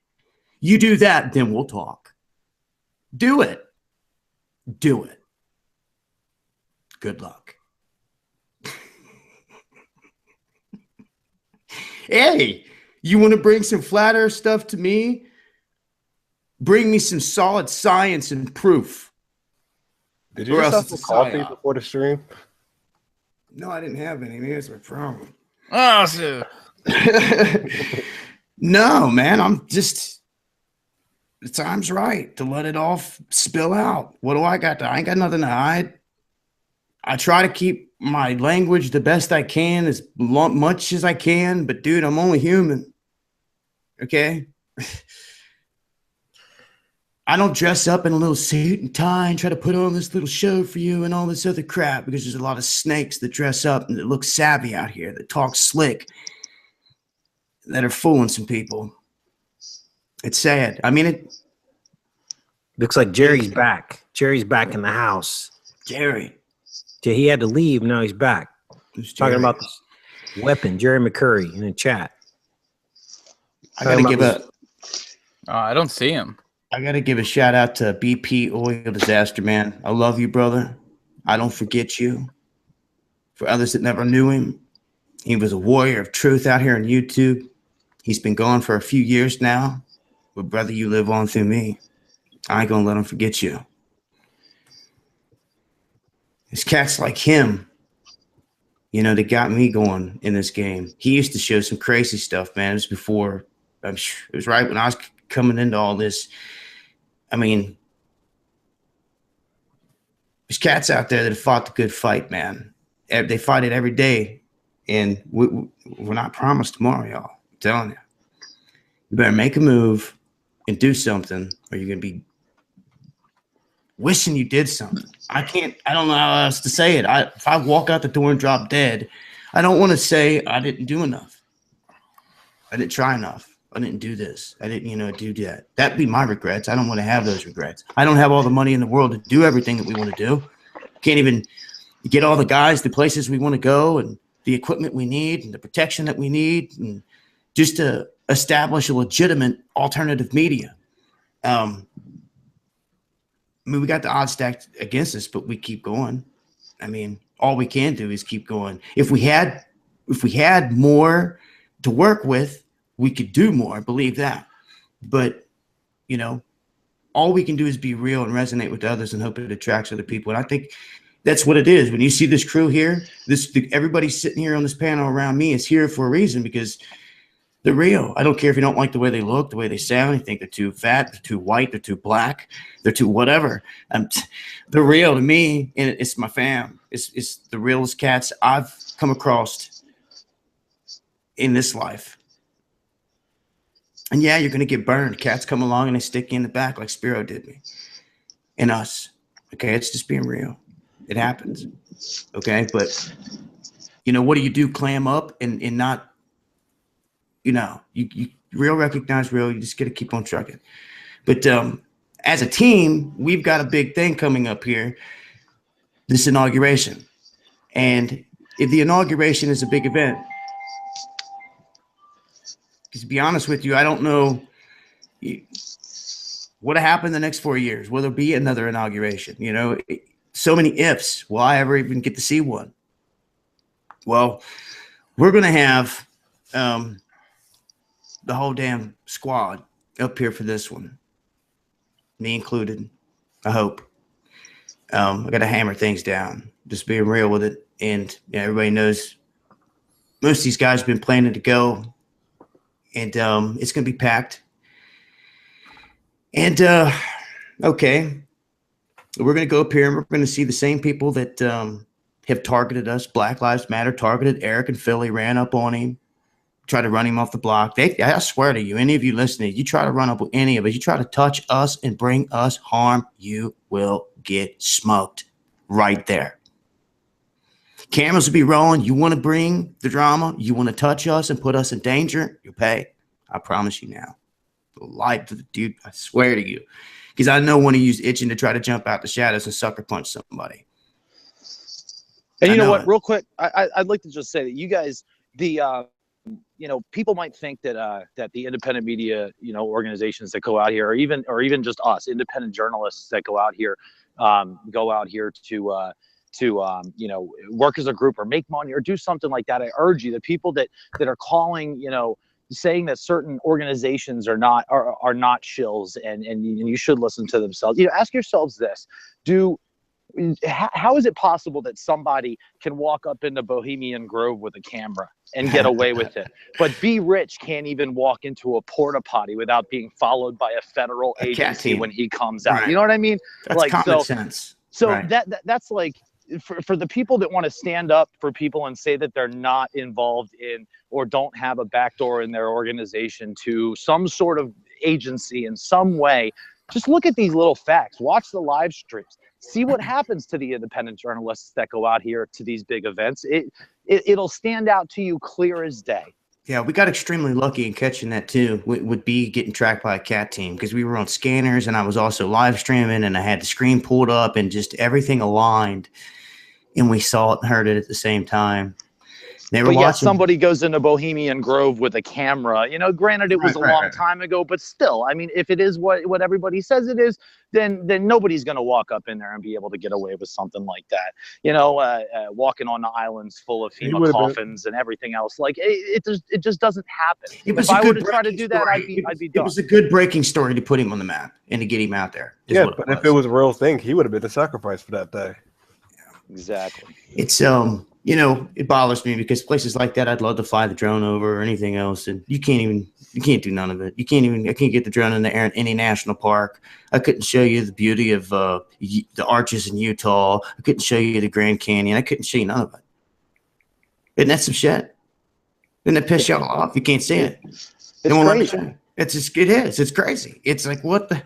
You do that, then we'll talk. Do it. Do it. Good luck. Hey, you want to bring some flat earth stuff to me? Bring me some solid science and proof. Did you just have some coffee before the stream? No, I didn't have any. Maybe that's my problem. Oh, so. No, man. I'm just, the time's right to let it all spill out. What do I got? I ain't got nothing to hide. I try to keep my language the best I can, as much as I can. But, dude, I'm only human. Okay? I don't dress up in a little suit and tie and try to put on this little show for you and all this other crap, because there's a lot of snakes that dress up and that look savvy out here, that talk slick, that are fooling some people. It's sad. I mean, it looks like Jerry's back. Jerry's back in the house. Jerry. He had to leave. Now he's back. He's talking about this weapon, Jerry McCurry, in the chat. I got to give I don't see him. I got to give a shout out to BP Oil Disaster, man. I love you, brother. I don't forget you. For others that never knew him, he was a warrior of truth out here on YouTube. He's been gone for a few years now. But, brother, you live on through me. I ain't going to let him forget you. There's cats like him, you know, that got me going in this game. He used to show some crazy stuff, man. It was before, it was right when I was coming into all this. I mean, there's cats out there that have fought the good fight, man. They fight it every day, and we're not promised tomorrow, y'all. I'm telling you. You better make a move and do something, or you're going to be wishing you did something. I don't know how else to say it. If I walk out the door and drop dead, I don't want to say I didn't do enough. I didn't try enough. I didn't do this. I didn't, do that. That'd be my regrets. I don't want to have those regrets. I don't have all the money in the world to do everything that we want to do. Can't even get all the guys, the places we want to go, and the equipment we need, and the protection that we need, and just to establish a legitimate alternative media. I mean, we got the odds stacked against us, but we keep going. I mean, all we can do is keep going. If we had more to work with, we could do more. I believe that. But, you know, all we can do is be real and resonate with others and hope it attracts other people. And I think that's what it is. When you see this crew here, everybody sitting here on this panel around me is here for a reason, because they're real. I don't care if you don't like the way they look, the way they sound. You think they're too fat, they're too white, they're too black, they're too whatever. They're real to me, and it's my fam. It's the realest cats I've come across in this life. And yeah, you're gonna get burned. Cats come along and they stick you in the back like Spiro did me and us. Okay, it's just being real. It happens. Okay, but you know, what do? Clam up and not, you know, you real recognize real. You just got to keep on trucking. But as a team, we've got a big thing coming up here. This inauguration, and if the inauguration is a big event. Because to be honest with you, I don't know what'll happen the next 4 years. Will there be another inauguration? You know, so many ifs. Will I ever even get to see one? Well, we're going to have the whole damn squad up here for this one, me included, I hope. I got to hammer things down, just being real with it. And yeah, everybody knows most of these guys have been planning to go. And it's going to be packed. And, okay, we're going to go up here and we're going to see the same people that have targeted us. Black Lives Matter targeted Erick and Philly, ran up on him, tried to run him off the block. I swear to you, any of you listening, you try to run up with any of us, you try to touch us and bring us harm, you will get smoked right there. Cameras will be rolling. You want to bring the drama, you want to touch us and put us in danger, you pay. I promise you now. The light to the dude, I swear to you. Because I know one of you's itching to try to jump out the shadows and sucker punch somebody. And you know what, real quick, I'd like to just say that you guys, you know, people might think that that the independent media, you know, organizations that go out here, or even just us, independent journalists that go out here to you know, work as a group or make money or do something like that. I urge you, the people that are calling, you know, saying that certain organizations are not shills and you should listen to themselves. You know, ask yourselves this: how is it possible that somebody can walk up into Bohemian Grove with a camera and get away with it, but Be Rich can't even walk into a porta potty without being followed by a federal agency when he comes out? Right. You know what I mean? That's like common sense. So right. that's like, for the people that want to stand up for people and say that they're not involved in or don't have a backdoor in their organization to some sort of agency in some way, just look at these little facts. Watch the live streams. See what happens to the independent journalists that go out here to these big events. It'll stand out to you clear as day. Yeah, we got extremely lucky in catching that too. Would be getting tracked by a cat team, because we were on scanners and I was also live streaming and I had the screen pulled up and just everything aligned. And we saw it and heard it at the same time. They were watching. Yet somebody goes into Bohemian Grove with a camera. You know, granted, it was a long time ago, but still, I mean, if it is what everybody says it is, then nobody's going to walk up in there and be able to get away with something like that. You know, walking on the islands full of FEMA coffins and everything else. Like it just doesn't happen. If I were to try to do that, I'd be done. It was a good breaking story to put him on the map and to get him out there. Yeah, but if it was a real thing, he would have been the sacrifice for that day. Exactly. It's you know, it bothers me because places like that, I'd love to fly the drone over or anything else, and you can't do none of it. I can't get the drone in the air in any national park. I couldn't show you the beauty of the arches in Utah. I couldn't show you the Grand Canyon. I couldn't show you none of it. Isn't that some shit? Doesn't it piss y'all off? You can't see it. It's crazy. It is. It's crazy. It's like, what the.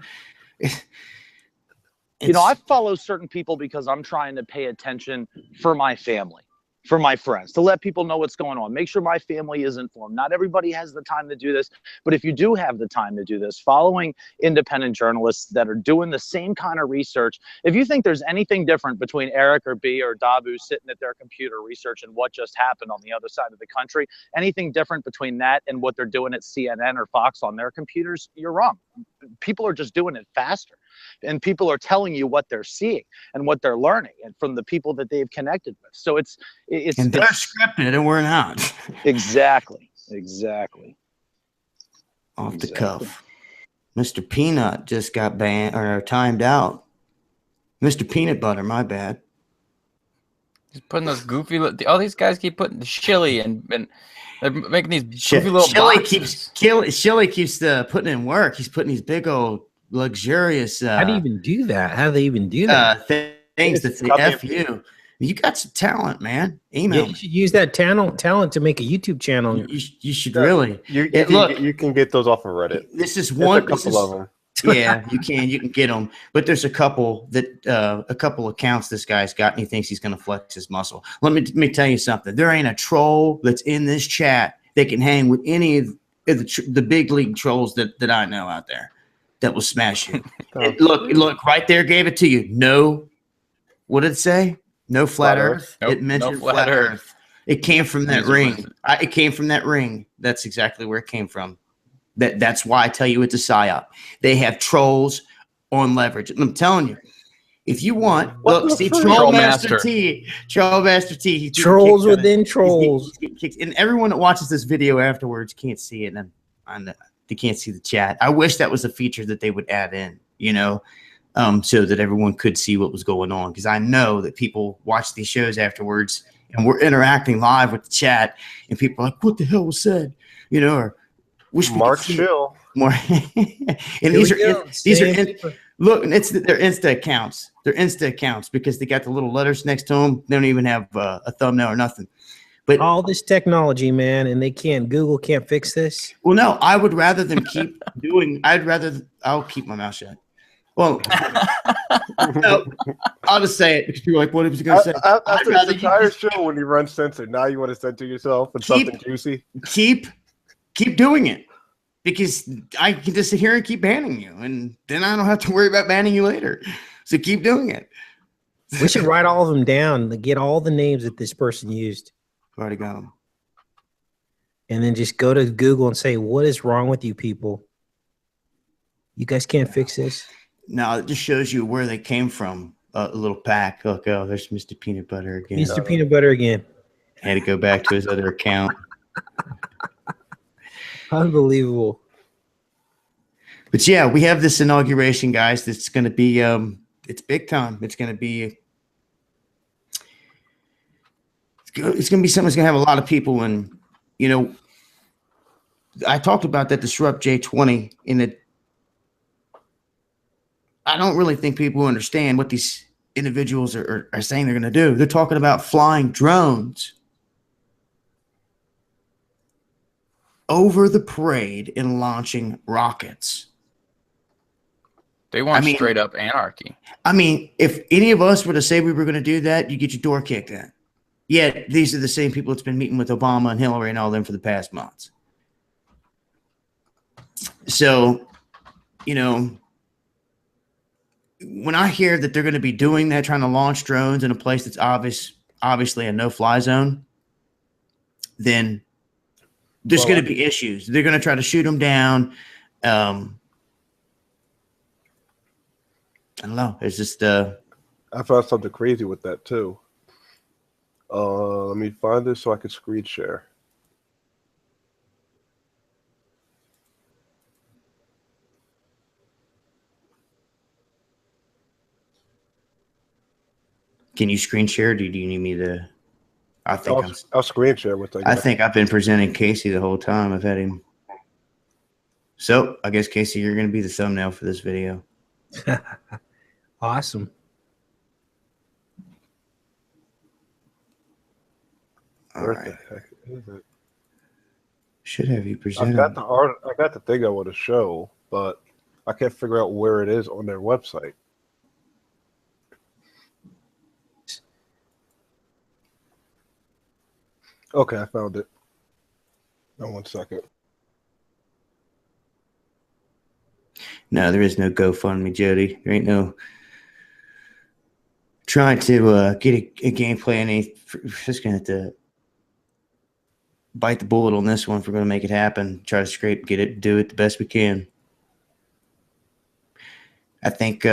You know, I follow certain people because I'm trying to pay attention for my family, for my friends, to let people know what's going on. Make sure my family is informed. Not everybody has the time to do this, but if you do have the time to do this, following independent journalists that are doing the same kind of research. If you think there's anything different between Erick or B or Dabu sitting at their computer researching what just happened on the other side of the country, anything different between that and what they're doing at CNN or Fox on their computers, you're wrong. People are just doing it faster. And people are telling you what they're seeing and what they're learning, and from the people that they've connected with. So it's they're scripted and we're not. Exactly. Exactly. Off the cuff. Mr. Peanut just got banned or timed out. Mr. Peanut Butter, my bad. He's putting those goofy. All these guys keep putting the chili and they're making these goofy little boxes. Shilly keeps putting in work. He's putting these big old luxurious. How do you even do that? How do they even do that? Things that say F you. You got some talent, man. Email. Yeah, you should use that talent to make a YouTube channel. You should really. You can get those off of Reddit. This is one. A couple of them. Yeah, you can get them, but there's a couple accounts this guy's got, and he thinks he's going to flex his muscle. Let me tell you something. There ain't a troll that's in this chat that can hang with any of the big league trolls that I know out there that will smash you. Look, right there, gave it to you. No, what did it say? No flat Earth. Nope, it mentioned no flat Earth. It came from that ring. It came from that ring. That's exactly where it came from. That's why I tell you it's a psyop. They have trolls on leverage. I'm telling you, if you want, see Troll Master T. Trolls within trolls. And everyone that watches this video afterwards can't see it, and they can't see the chat. I wish that was a feature that they would add in, so that everyone could see what was going on. Because I know that people watch these shows afterwards, and we're interacting live with the chat, and people are like, "What the hell was said?" Or Mark Chill. More. And these are look, and they're Insta accounts. They're Insta accounts because they got the little letters next to them. They don't even have a thumbnail or nothing. But all this technology, man, and Google can't fix this. Well, no, I would rather them keep doing. I'll keep my mouth shut. Well, no, I'll just say it because people are like, what was he going to say? After the entire show, when you run censored, now you want to censor yourself and something juicy. Keep doing it, because I can just sit here and keep banning you, and then I don't have to worry about banning you later. So keep doing it. We should write all of them down to get all the names that this person used. Already got them. And then just go to Google and say, what is wrong with you people? You guys can't fix this. No, it just shows you where they came from. A little pack. Look, there's Mr. Peanut Butter again. Mr. Peanut Butter again. Had to go back to his other account. Unbelievable. But yeah, we have this inauguration, guys. That's going to be it's big time. It's going to be it's going to be something that's going to have a lot of people. And I talked about that Disrupt J20 in it. I don't really think people understand what these individuals are saying they're going to do. They're talking about flying drones over the parade and launching rockets. They want straight up anarchy. I mean, if any of us were to say we were going to do that, you get your door kicked in. Yet these are the same people that's been meeting with Obama and Hillary and all them for the past months. So, when I hear that they're going to be doing that, trying to launch drones in a place that's obviously a no-fly zone, then there's going to be issues. They're going to try to shoot them down. I don't know. It's just I found something crazy with that too. Let me find this so I can screen share. Can you screen share? Or do you need me to? I'll screen share with that. I think I've been presenting Casey the whole time. I've had him. So I guess Casey, you're going to be the thumbnail for this video. Awesome. All right. The heck is it? Should have you presented. I got the thing I want to show, but I can't figure out where it is on their website. Okay, I found it. Now, 1 second. No, there is no GoFundMe, Jody. There ain't no trying to get a gameplay. Just gonna have to bite the bullet on this one if we're gonna make it happen. Try to get it, do it the best we can. I think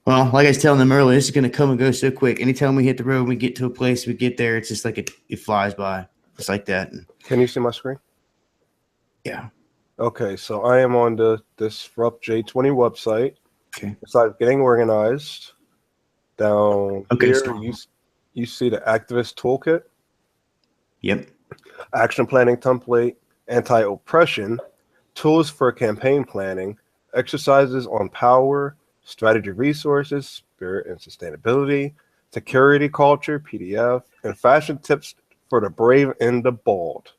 Well, like I was telling them earlier, this is going to come and go so quick. Anytime we hit the road, we get to a place, we get there, it's just like it flies by. It's like that. Can you see my screen? Yeah. Okay, so I am on the Disrupt J20 website. Okay. Besides getting organized, down here you see the activist toolkit. Yep. Action planning template, anti-oppression, tools for campaign planning, exercises on power, strategy resources, spirit and sustainability, security culture, PDF, and fashion tips for the brave and the bold.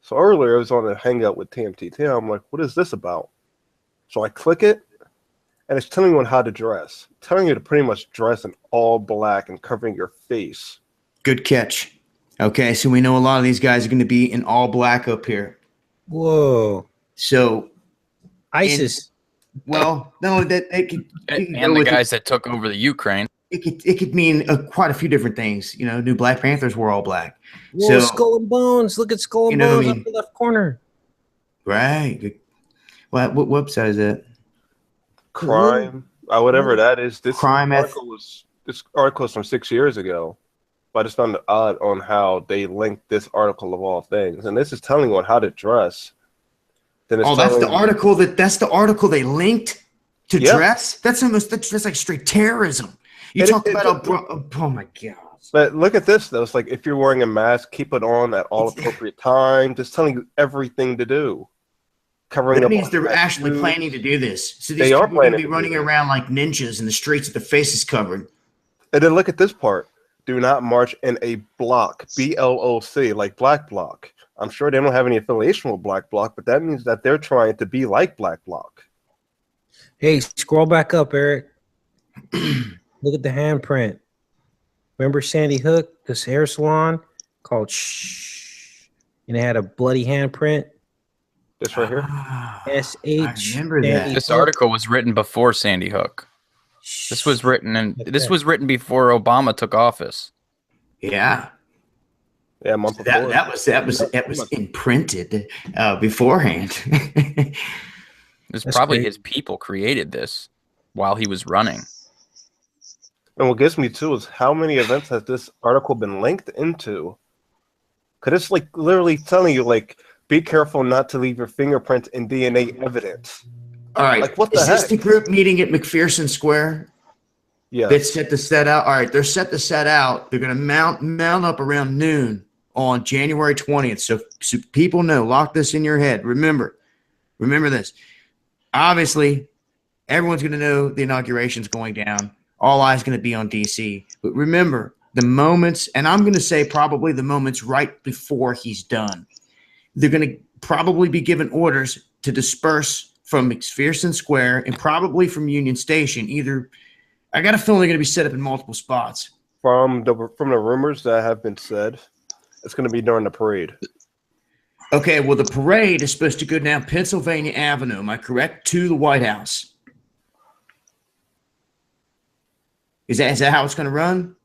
So earlier I was on a hangout with TMTT. I'm like, what is this about? So I click it, and it's telling you on how to dress. Telling you to pretty much dress in all black and covering your face. Good catch. Okay, so we know a lot of these guys are going to be in all black up here. Whoa. So ISIS. Well, no, that it could, and the guys that took over the Ukraine. It could mean quite a few different things. You know, new Black Panthers were all black. Whoa, So Skull and Bones. Look at Skull and Bones up the left corner. Right. Good. What website is that? Crime, whatever that is. This Crime article is from 6 years ago. But I just found it odd on how they linked this article of all things, and this is telling you on how to dress. Then it's that's the article that's the article they linked to dress. That's like straight terrorism. You talk about oh my god. But look at this though. It's like if you're wearing a mask, keep it on at all appropriate times. It's telling you everything to do. Covering that means they're actually planning to do this. So these people are going to be running around like ninjas in the streets with their faces covered. And then look at this part. Do not march in a block. BLOC, like Black Bloc. I'm sure they don't have any affiliation with Black Bloc, but that means that they're trying to be like Black Bloc. Hey, scroll back up, Eric. Look at the handprint. Remember Sandy Hook, this hair salon called Shh, and it had a bloody handprint. This right here. SH. I remember that. This article was written before Sandy Hook. This was written before Obama took office. Yeah. Yeah, month before. That was imprinted beforehand. It's probably his people created this while he was running. And what gets me too is how many events has this article been linked into? Because it's like literally telling you, like, be careful not to leave your fingerprints and DNA evidence. All right. Like, what the heck? Is this the group meeting at McPherson Square? Yeah. That's set to set out. All right. They're set to set out. They're going to mount up around noon on January 20th. So people know, lock this in your head. Remember this. Obviously, everyone's going to know the inauguration's going down. All eyes going to be on DC. But remember, the moments, and I'm going to say probably the moments right before he's done, they're going to probably be given orders to disperse from McPherson Square and probably from Union Station. Either, I got a feeling they're going to be set up in multiple spots. From the rumors that have been said, it's going to be during the parade. Okay, well, the parade is supposed to go down Pennsylvania Avenue, am I correct, to the White House? Is that how it's going to run?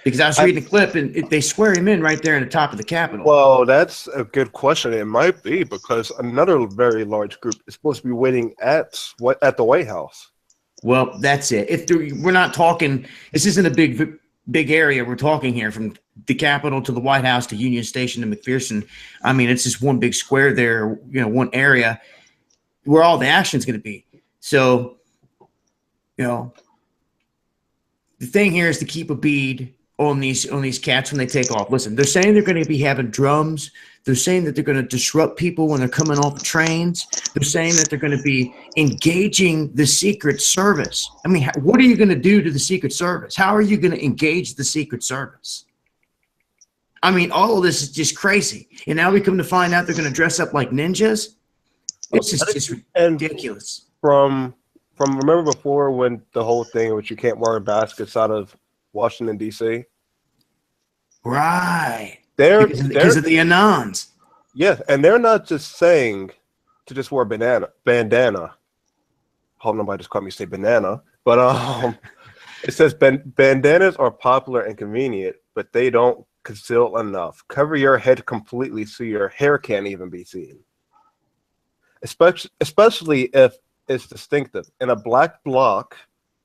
Because I was reading the clip, and they swear him in right there in the top of the Capitol. Well, that's a good question. It might be because another very large group is supposed to be waiting at the White House. Well, that's it. We're not talking. This isn't a big area. We're talking here from the Capitol to the White House to Union Station to McPherson. I mean, it's just one big square there. One area where all the action is going to be. So, the thing here is to keep a bead on these cats when they take off. Listen, they're saying they're going to be having drums. They're saying that they're going to disrupt people when they're coming off the trains. They're saying that they're going to be engaging the Secret Service. I mean, what are you going to do to the Secret Service? How are you going to engage the Secret Service? I mean, all of this is just crazy. And now we come to find out they're going to dress up like ninjas. It's just ridiculous. From remember before when the whole thing which you can't wear baskets out of Washington D.C. Right. Because of the Anons. Yeah, and they're not just saying to just wear bandana. Hope nobody just caught me say banana, but it says bandanas are popular and convenient, but they don't conceal enough. Cover your head completely so your hair can't even be seen. Especially if it's distinctive. In a Black Bloc,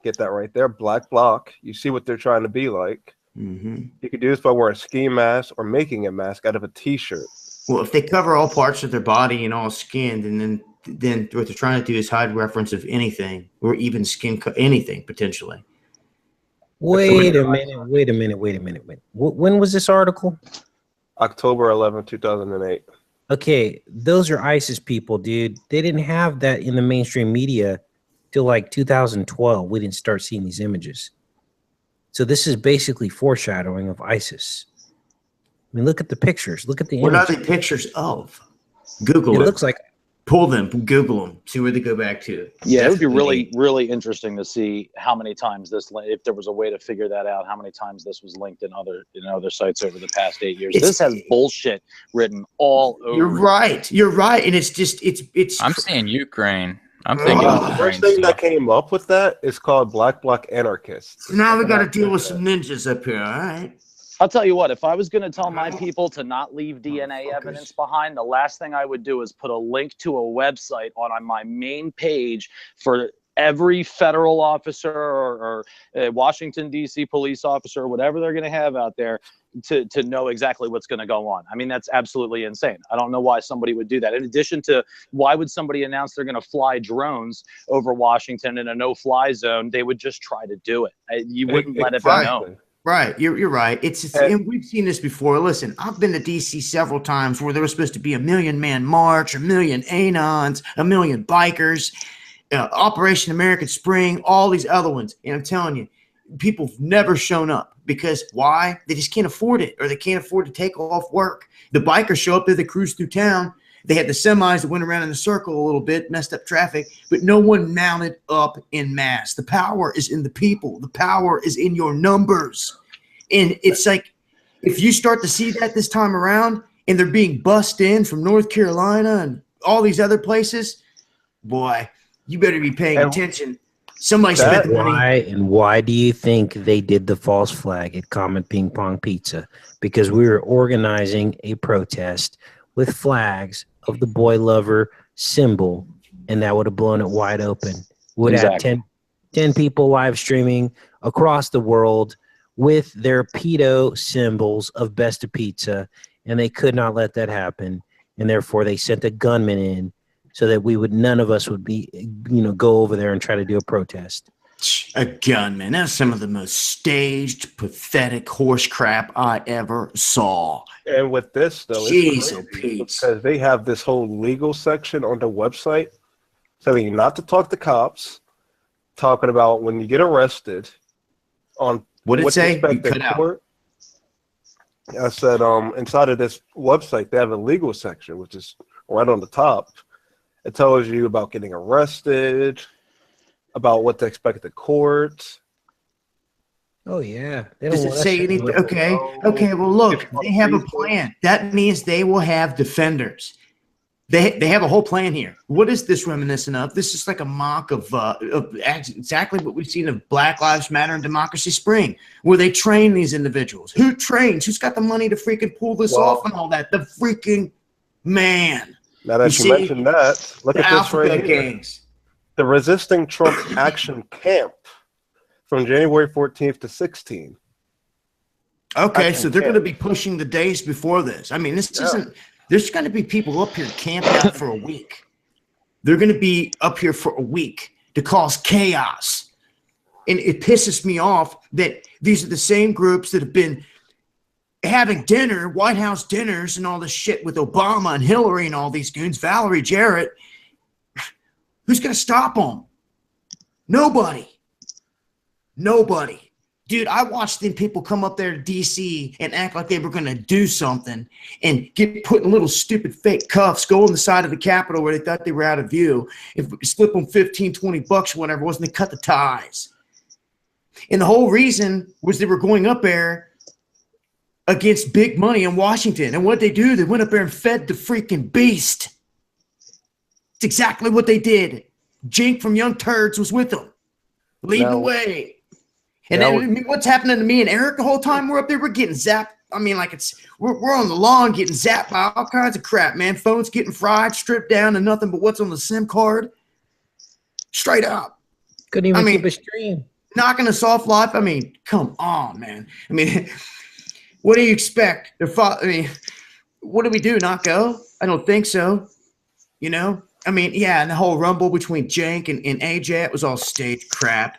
Get that right there. Black bloc. You see what they're trying to be like. You could do this by wearing a ski mask or making a mask out of a T-shirt. Well, if they cover all parts of their body and all skin, and then what they're trying to do is hide reference of anything or even anything potentially. Wait a minute. When was this article? October 11, 2008. Okay, those are ISIS people, dude. They didn't have that in the mainstream media till like 2012. We didn't start seeing these images. So this is basically foreshadowing of ISIS. I mean, look at the pictures. Look at the What images. are they pictures of? Google it. It looks like Pull them, Google them, see where they go back to. Yeah, it would be really, really interesting to see how many times this, if there was a way to figure that out, how many times this was linked in other sites over the past 8 years. This has bullshit written all over. You're right, and it's just it's. I'm seeing Ukraine. I'm thinking The first thing that came up with that is called Black Bloc Anarchists. Now we got to deal with some ninjas up here. All right. I'll tell you what, if I was going to tell my people to not leave DNA evidence behind, the last thing I would do is put a link to a website on my main page for every federal officer or Washington, D.C. police officer, or whatever they're going to have out there to know exactly what's going to go on. I mean, that's absolutely insane. I don't know why somebody would do that. In addition to, why would somebody announce they're going to fly drones over Washington in a no-fly zone? They would just try to do it. You wouldn't let it be known. Right, you're right. And we've seen this before. Listen, I've been to DC several times where there was supposed to be a 1,000,000-man march, 1,000,000 Anons, 1,000,000 bikers, Operation American Spring, all these other ones. And I'm telling you, people have never shown up because why? They just can't afford it, or they can't afford to take off work. The bikers show up there, they cruise through town. They had the semis that went around in a circle a little bit, messed up traffic, but no one mounted up in mass. The power is in the people. The power is in your numbers. And it's like, if you start to see that this time around and they're being bussed in from North Carolina and all these other places, boy, you better be paying attention. Somebody spent the money. Why do you think they did the false flag at Comet Ping Pong Pizza? Because we were organizing a protest with flags of the boy lover symbol, and that would have blown it wide open. Would have 10 people live streaming across the world with their pedo symbols of Best of Pizza, and they could not let that happen, and therefore they sent a gunman in so that none of us would be, go over there and try to do a protest. A gunman. That's some of the most staged, pathetic horse crap I ever saw. And with this, though, it's crazy because they have this whole legal section on the website telling you not to talk to cops, talking about when you get arrested, on what did it say? You cut out. I said, inside of this website, they have a legal section, which is right on the top. It tells you about getting arrested, about what to expect at the court. Oh, yeah. Does it say anything? Okay. Well, look, they have a plan. That means they will have defenders. They have a whole plan here. What is this reminiscent of? This is like a mock of exactly what we've seen of Black Lives Matter and Democracy Spring, where they train these individuals. Who trains? Who's got the money to freaking pull this off and all that? The freaking man. Now that you mentioned that, look at this right here. The Resisting Trump Action Camp from January 14th to 16th. Okay, so they're going to be pushing the days before this. I mean, this isn't – there's going to be people up here camped out for a week. They're going to be up here for a week to cause chaos. And it pisses me off that these are the same groups that have been having dinner, White House dinners and all this shit with Obama and Hillary and all these goons, Valerie Jarrett. Who's going to stop them? Nobody. Dude, I watched them people come up there to D.C. and act like they were going to do something and get put in little stupid fake cuffs, go on the side of the Capitol where they thought they were out of view, and slip them $15, $20 or whatever it was, and they cut the ties. And the whole reason was they were going up there against big money in Washington. And what they do, they went up there and fed the freaking beast. It's exactly what they did. Jink from Young Turds was with them, leading the way. And then what's happening to me and Eric the whole time we're up there? We're getting zapped. I mean, like we're on the lawn getting zapped by all kinds of crap, man. Phones getting fried, stripped down, and nothing but what's on the SIM card. Straight up. Couldn't even keep a stream. Knocking us off live. I mean, come on, man. I mean, what do you expect? I mean, what do we do? Not go? I don't think so. You know? I mean, yeah, and the whole rumble between Jank and AJ, it was all stage crap.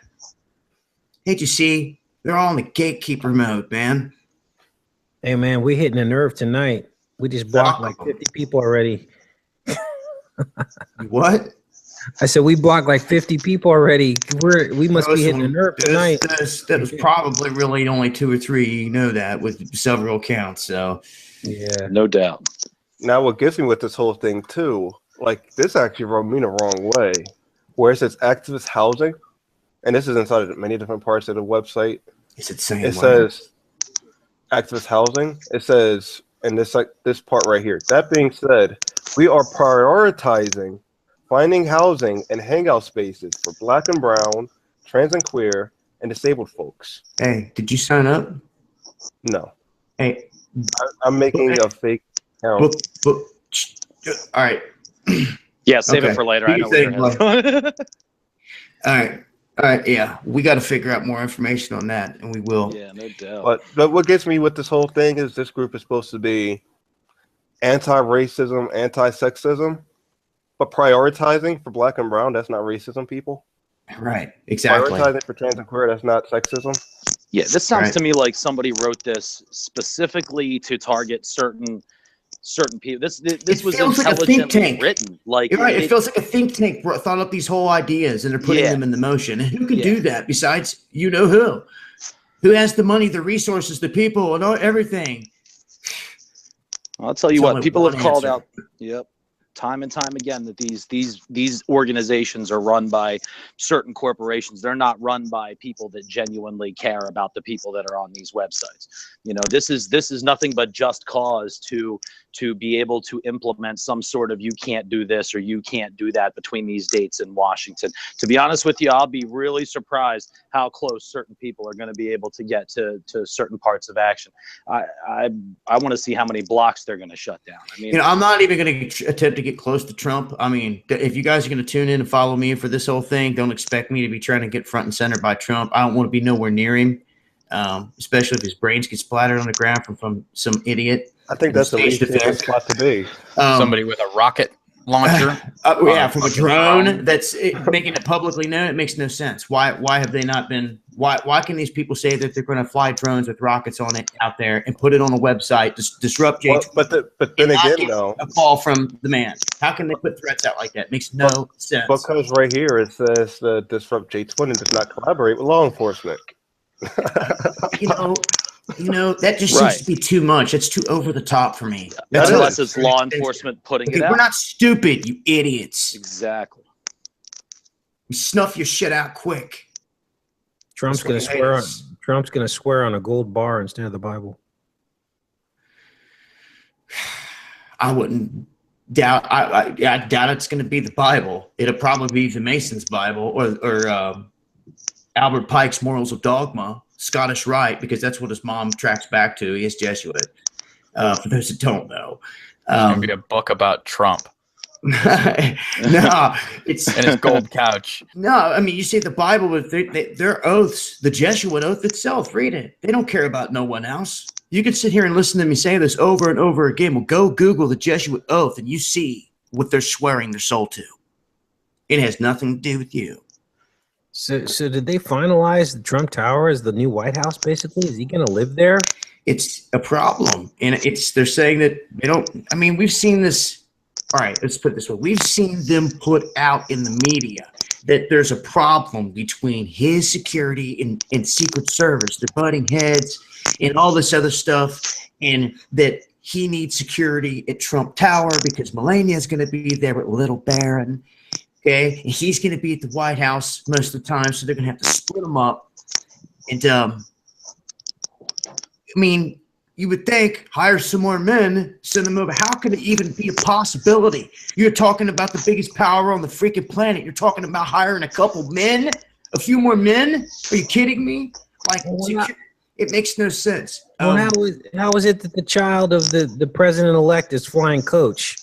Can't you see? They're all in the gatekeeper mode, man. Hey, man, we hitting a nerve tonight. We just blocked like 50 people already. What? I said we blocked like 50 people already. We must be hitting a nerve tonight. That was probably really only 2 or 3. You know that with several accounts. So yeah, no doubt. Now, what gets me with this whole thing too, like this actually rubbed me the wrong way, where it says activist housing, and this is inside of many different parts of the website. Is it saying? It says activist housing. It says, and this part right here. That being said, we are prioritizing finding housing and hangout spaces for Black and Brown, trans and queer, and disabled folks. Hey, did you sign up? No. Hey, I'm making a fake account. all right. Yeah, save it for later. I know where you're headed. All right. Yeah, we got to figure out more information on that, and we will. Yeah, no doubt. But what gets me with this whole thing is this group is supposed to be anti-racism, anti-sexism, but prioritizing for Black and Brown, that's not racism, people. Right, exactly. Prioritizing for trans and queer, that's not sexism. Yeah, this sounds to me like somebody wrote this specifically to target certain people. This was intelligently written. Like, you're right. It feels like a think tank thought up these whole ideas and they're putting them into motion. And who can do that besides you know who? Who has the money, the resources, the people, and everything? I'll tell you what, people have called out. Yep. Time and time again that these organizations are run by certain corporations. They're not run by people that genuinely care about the people that are on these websites. You know, this is nothing but just cause to be able to implement some sort of you can't do this or you can't do that between these dates in Washington. To be honest with you, I'll be really surprised how close certain people are going to be able to get to certain parts of action. I want to see how many blocks they're going to shut down. I mean, I'm not even going to attempt to get close to Trump. I mean, if you guys are going to tune in and follow me for this whole thing, don't expect me to be trying to get front and center by Trump. I don't want to be nowhere near him, especially if his brains get splattered on the ground from some idiot. I think that's the least dangerous spot to be. Somebody with a rocket launcher. From a drone that's making it publicly known. It makes no sense. Why have they not been? Why can these people say that they're going to fly drones with rockets on it out there and put it on a website, disrupt J? But then again, though, a call from the man. How can they put threats out like that? It makes no sense. Because right here it says disrupt J20 does not collaborate with law enforcement. You know, that just seems to be too much. It's too over the top for me. Unless it's law enforcement putting it out. We're not stupid, you idiots. Exactly. You snuff your shit out quick. Trump's going to swear on a gold bar instead of the Bible. I wouldn't doubt. I doubt it's going to be the Bible. It'll probably be the Mason's Bible or Albert Pike's Morals of Dogma. Scottish Rite, because that's what his mom tracks back to. He is Jesuit. For those that don't know, it's gonna be a book about Trump. No, it's and his gold couch. No, I mean, you say the Bible, but their oaths, the Jesuit oath itself. Read it. They don't care about no one else. You can sit here and listen to me say this over and over again. Well, go Google the Jesuit oath, and you see what they're swearing their soul to. It has nothing to do with you. So did they finalize the Trump Tower as the new White House, basically? Is he going to live there? It's a problem. And they're saying that they don't, I mean, we've seen this. All right, let's put it this way. We've seen them put out in the media that there's a problem between his security and Secret Service. They're butting heads and all this other stuff. And that he needs security at Trump Tower because Melania is going to be there with Little Baron. Okay, and he's going to be at the White House most of the time, so they're going to have to split him up. And I mean, you would think hire some more men, send them over. How could it even be a possibility? You're talking about the biggest power on the freaking planet. You're talking about hiring a couple men, a few more men. Are you kidding me? Like, it makes no sense. Well, how is it that the child of the president-elect is flying coach?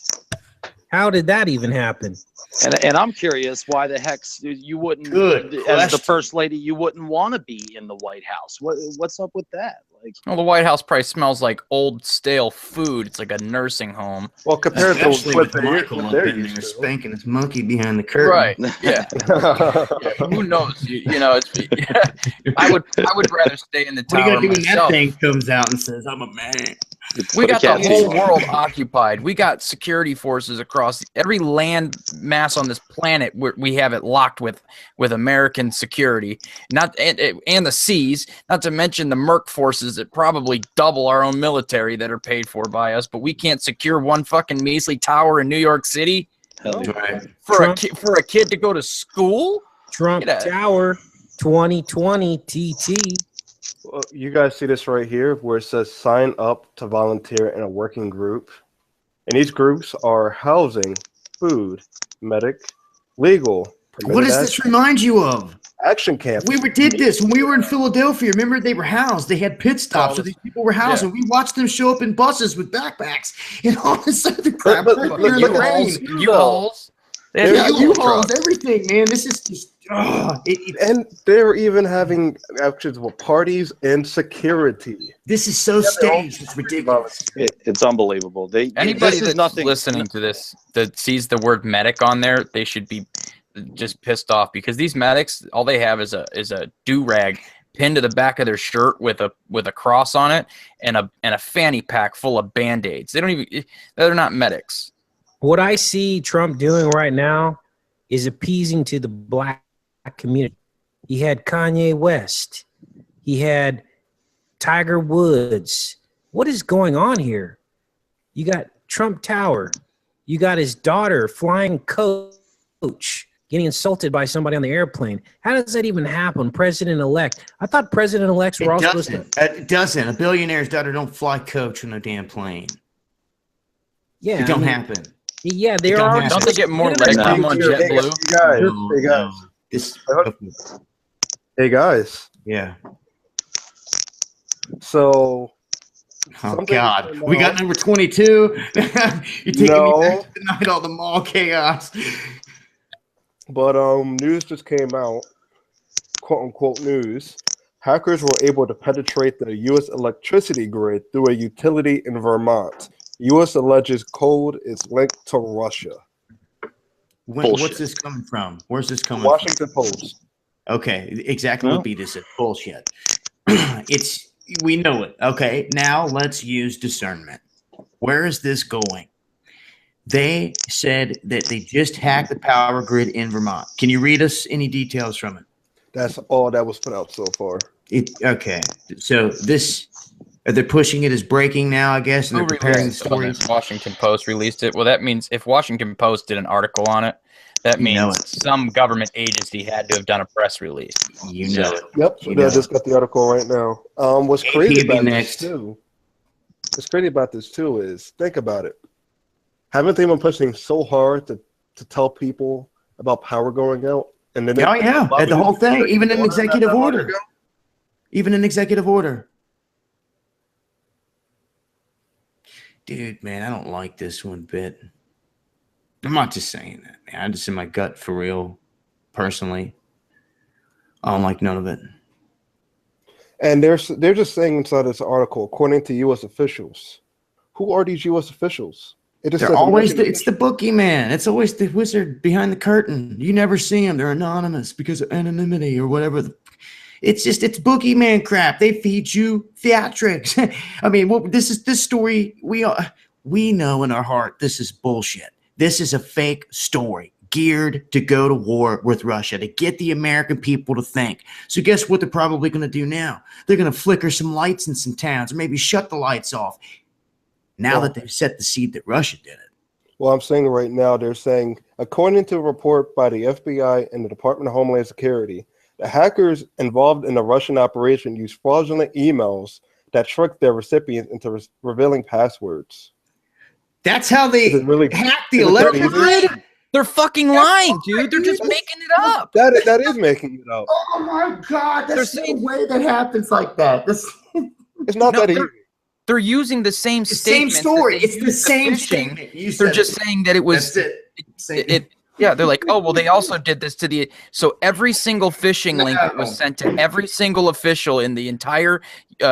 How did that even happen? And I'm curious why the heck you wouldn't, as the first lady, you wouldn't want to be in the White House. What's up with that? Like, well, the White House probably smells like old stale food. It's like a nursing home. Well, compared to what they're used to. Spanking his monkey behind the curtain. Right. Yeah. Yeah. Who knows? You know, it's. I would rather stay in the tower. What do you got to do when myself. that thing comes out and says, "I'm a man"? We got the whole world occupied. We got security forces across every land mass on this planet. We have it locked with American security, and the seas. Not to mention the merc forces that probably double our own military that are paid for by us. But we can't secure one fucking measly tower in New York City for a kid to go to school. Trump Tower 2020 TT. Well, you guys see this right here where it says sign up to volunteer in a working group. And these groups are housing, food, medic, legal. What does this remind you of? Action camp. We did this when we were in Philadelphia. Remember, they were housed. They had pit stops, so these people were housed, and we watched them show up in buses with backpacks and all this other crap. U-Hauls. U-Hauls, everything, man. This is just. And they're even having actions with parties and security. This is so staged. It's ridiculous. It's unbelievable. Anybody that's listening to this that sees the word medic on there, they should be just pissed off because these medics, all they have is a do-rag pinned to the back of their shirt with a cross on it and a fanny pack full of Band-Aids. They're not medics. What I see Trump doing right now is appeasing to the black community. He had Kanye West. He had Tiger Woods. What is going on here? You got Trump Tower. You got his daughter flying coach getting insulted by somebody on the airplane. How does that even happen? President-elect. I thought president-elects were all supposed to. It doesn't. A billionaire's daughter don't fly coach on a damn plane. Yeah, it don't happen. Yeah, they are. Don't they get more leg room on JetBlue? Hey guys. Yeah. So. Oh God, we got number 22. You're taking me back to the night, all the mall chaos. But news just came out, quote unquote news. Hackers were able to penetrate the U.S. electricity grid through a utility in Vermont. U.S. alleges code is linked to Russia. What's this coming from? Where's this coming Washington from? Post. Okay, exactly what Beat is. Bullshit. We know it. Okay, now let's use discernment. Where is this going? They said that they just hacked the power grid in Vermont. Can you read us any details from it? That's all that was put out so far. Okay, so they're pushing it as breaking now, I guess, and they're preparing the stories. Washington Post released it. Well, that means if Washington Post did an article on it, that means some government agency had to have done a press release. You know it. Yep, I just got the article right now. What's crazy about this too? What's crazy about this too is think about it. Haven't they been pushing so hard to tell people about power going out? And then the whole thing, even an executive order. Even an executive order. Dude, man, I don't like this one bit. I'm not just saying that, man. I'm just in my gut for real, personally. I don't like none of it. And they're just saying inside this article, according to U.S. officials. Who are these U.S. officials? They're always it's the bookie man. It's always the wizard behind the curtain. You never see them. They're anonymous because of anonymity or whatever. It's bookie man crap. They feed you theatrics. I mean, this story. We know in our heart this is bullshit. This is a fake story geared to go to war with Russia, to get the American people to think. So guess what they're probably going to do now? They're going to flicker some lights in some towns, or maybe shut the lights off. Now that they've set the seed that Russia did it. Well, I'm saying right now, they're saying, according to a report by the FBI and the Department of Homeland Security, the hackers involved in the Russian operation used fraudulent emails that tricked their recipients into revealing passwords. That's how they hacked the electric grid? They're fucking lying, dude. They're just making it up. That is making it up. Oh, my God. There's no way that happens like that. It's not that easy. they're using the same same statement. story. It's the same phishing. statement. They're just saying that it was. That's it. Yeah, they're like, oh well, they also did this to the. So every single phishing link that was sent to every single official in the entire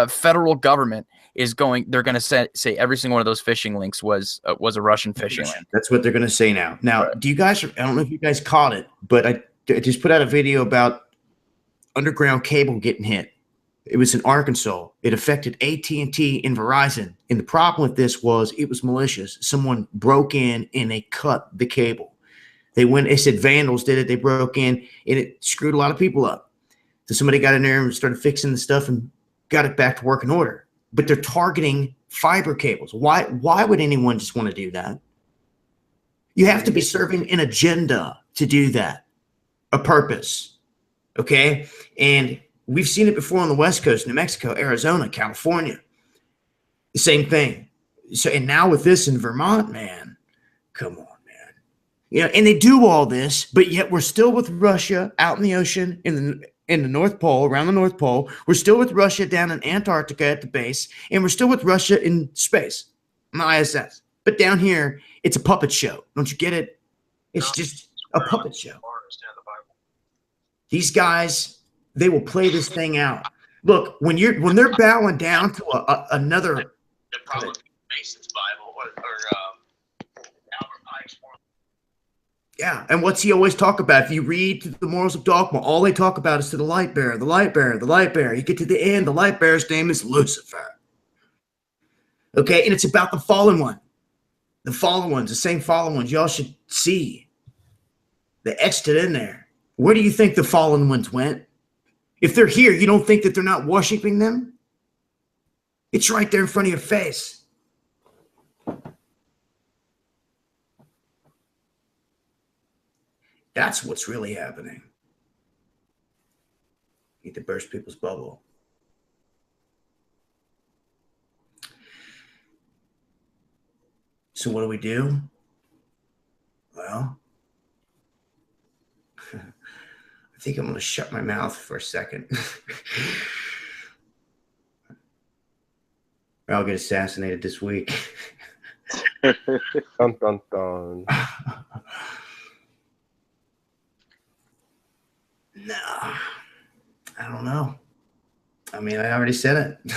federal government is going. They're going to say every single one of those phishing links was a Russian phishing link. That's what they're going to say now. Now, do you guys? I don't know if you guys caught it, but I just put out a video about underground cable getting hit. It was in Arkansas. It affected AT&T and Verizon. And the problem with this was it was malicious. Someone broke in and they cut the cable. They said vandals did it. They broke in and it screwed a lot of people up. So somebody got in there and started fixing the stuff and got it back to working order. But they're targeting fiber cables. Why would anyone just want to do that? You have to be serving an agenda to do that, a purpose. Okay? And we've seen it before on the West Coast, New Mexico, Arizona, California. The same thing. So, and now with this in Vermont, man, come on. And they do all this, but yet we're still with Russia out in the ocean in the North Pole, around the North Pole. We're still with Russia down in Antarctica at the base, and we're still with Russia in space, on the ISS. But down here, it's a puppet show. Don't you get it? It's just a puppet show. These guys, they will play this thing out. Look, when they're bowing down to another. Mason's Bible or Albert Pike's. Yeah, and what's he always talk about? If you read the Morals of Dogma, all they talk about is to the light bearer, the light bearer, the light bearer. You get to the end, the light bearer's name is Lucifer. Okay, and it's about the fallen one. The fallen ones, the same fallen ones y'all should see. They etched it in there. Where do you think the fallen ones went? If they're here, you don't think that they're not worshiping them? It's right there in front of your face. That's what's really happening. Need to burst people's bubble. So what do we do? Well, I think I'm going to shut my mouth for a second. Or I'll get assassinated this week. Dun, dun, dun. No, I don't know. I mean, I already said it.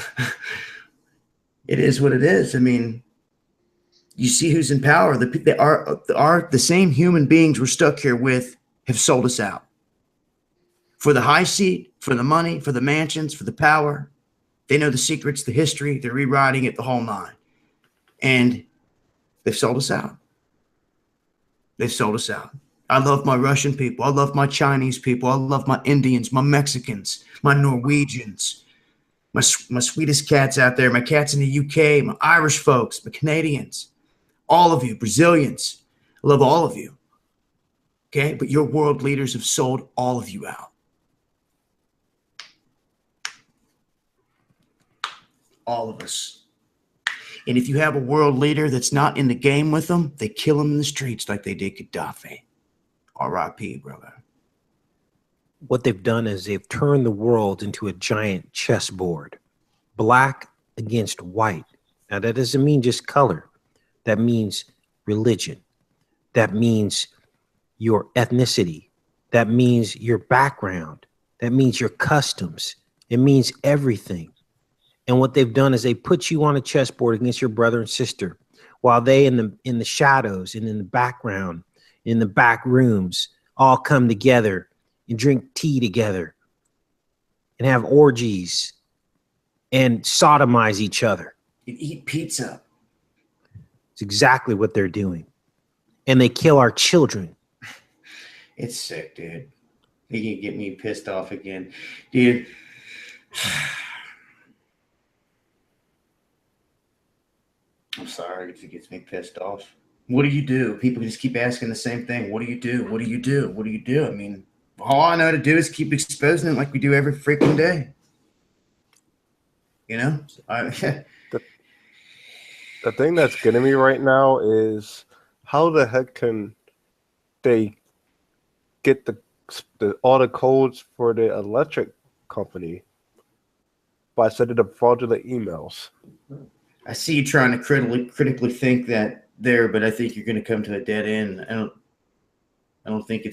It is what it is. I mean, you see who's in power. The same human beings we're stuck here with have sold us out. For the high seat, for the money, for the mansions, for the power. They know the secrets, the history. They're rewriting it, the whole nine. And they've sold us out. They've sold us out. I love my Russian people. I love my Chinese people. I love my Indians, my Mexicans, my Norwegians, my sweetest cats out there, my cats in the UK, my Irish folks, my Canadians, all of you, Brazilians. I love all of you. Okay? But your world leaders have sold all of you out. All of us. And if you have a world leader that's not in the game with them, they kill him in the streets like they did Gaddafi. R.I.P., brother. What they've done is they've turned the world into a giant chessboard, black against white. Now, that doesn't mean just color. That means religion. That means your ethnicity. That means your background. That means your customs. It means everything. And what they've done is they put you on a chessboard against your brother and sister, while they in the shadows and in the background, in the back rooms, all come together and drink tea together and have orgies and sodomize each other. You eat pizza. It's exactly what they're doing. And they kill our children. It's sick, dude. You can get me pissed off again. Dude. I'm sorry if it gets me pissed off. What do you do? People just keep asking the same thing. What do you do? What do you do? What do you do? I mean, all I know how to do is keep exposing it like we do every freaking day. You know? The thing that's getting me right now is how the heck can they get all the codes for the electric company by sending them fraudulent emails? I see you trying to critically think that there, but I think you're going to come to a dead end. I don't think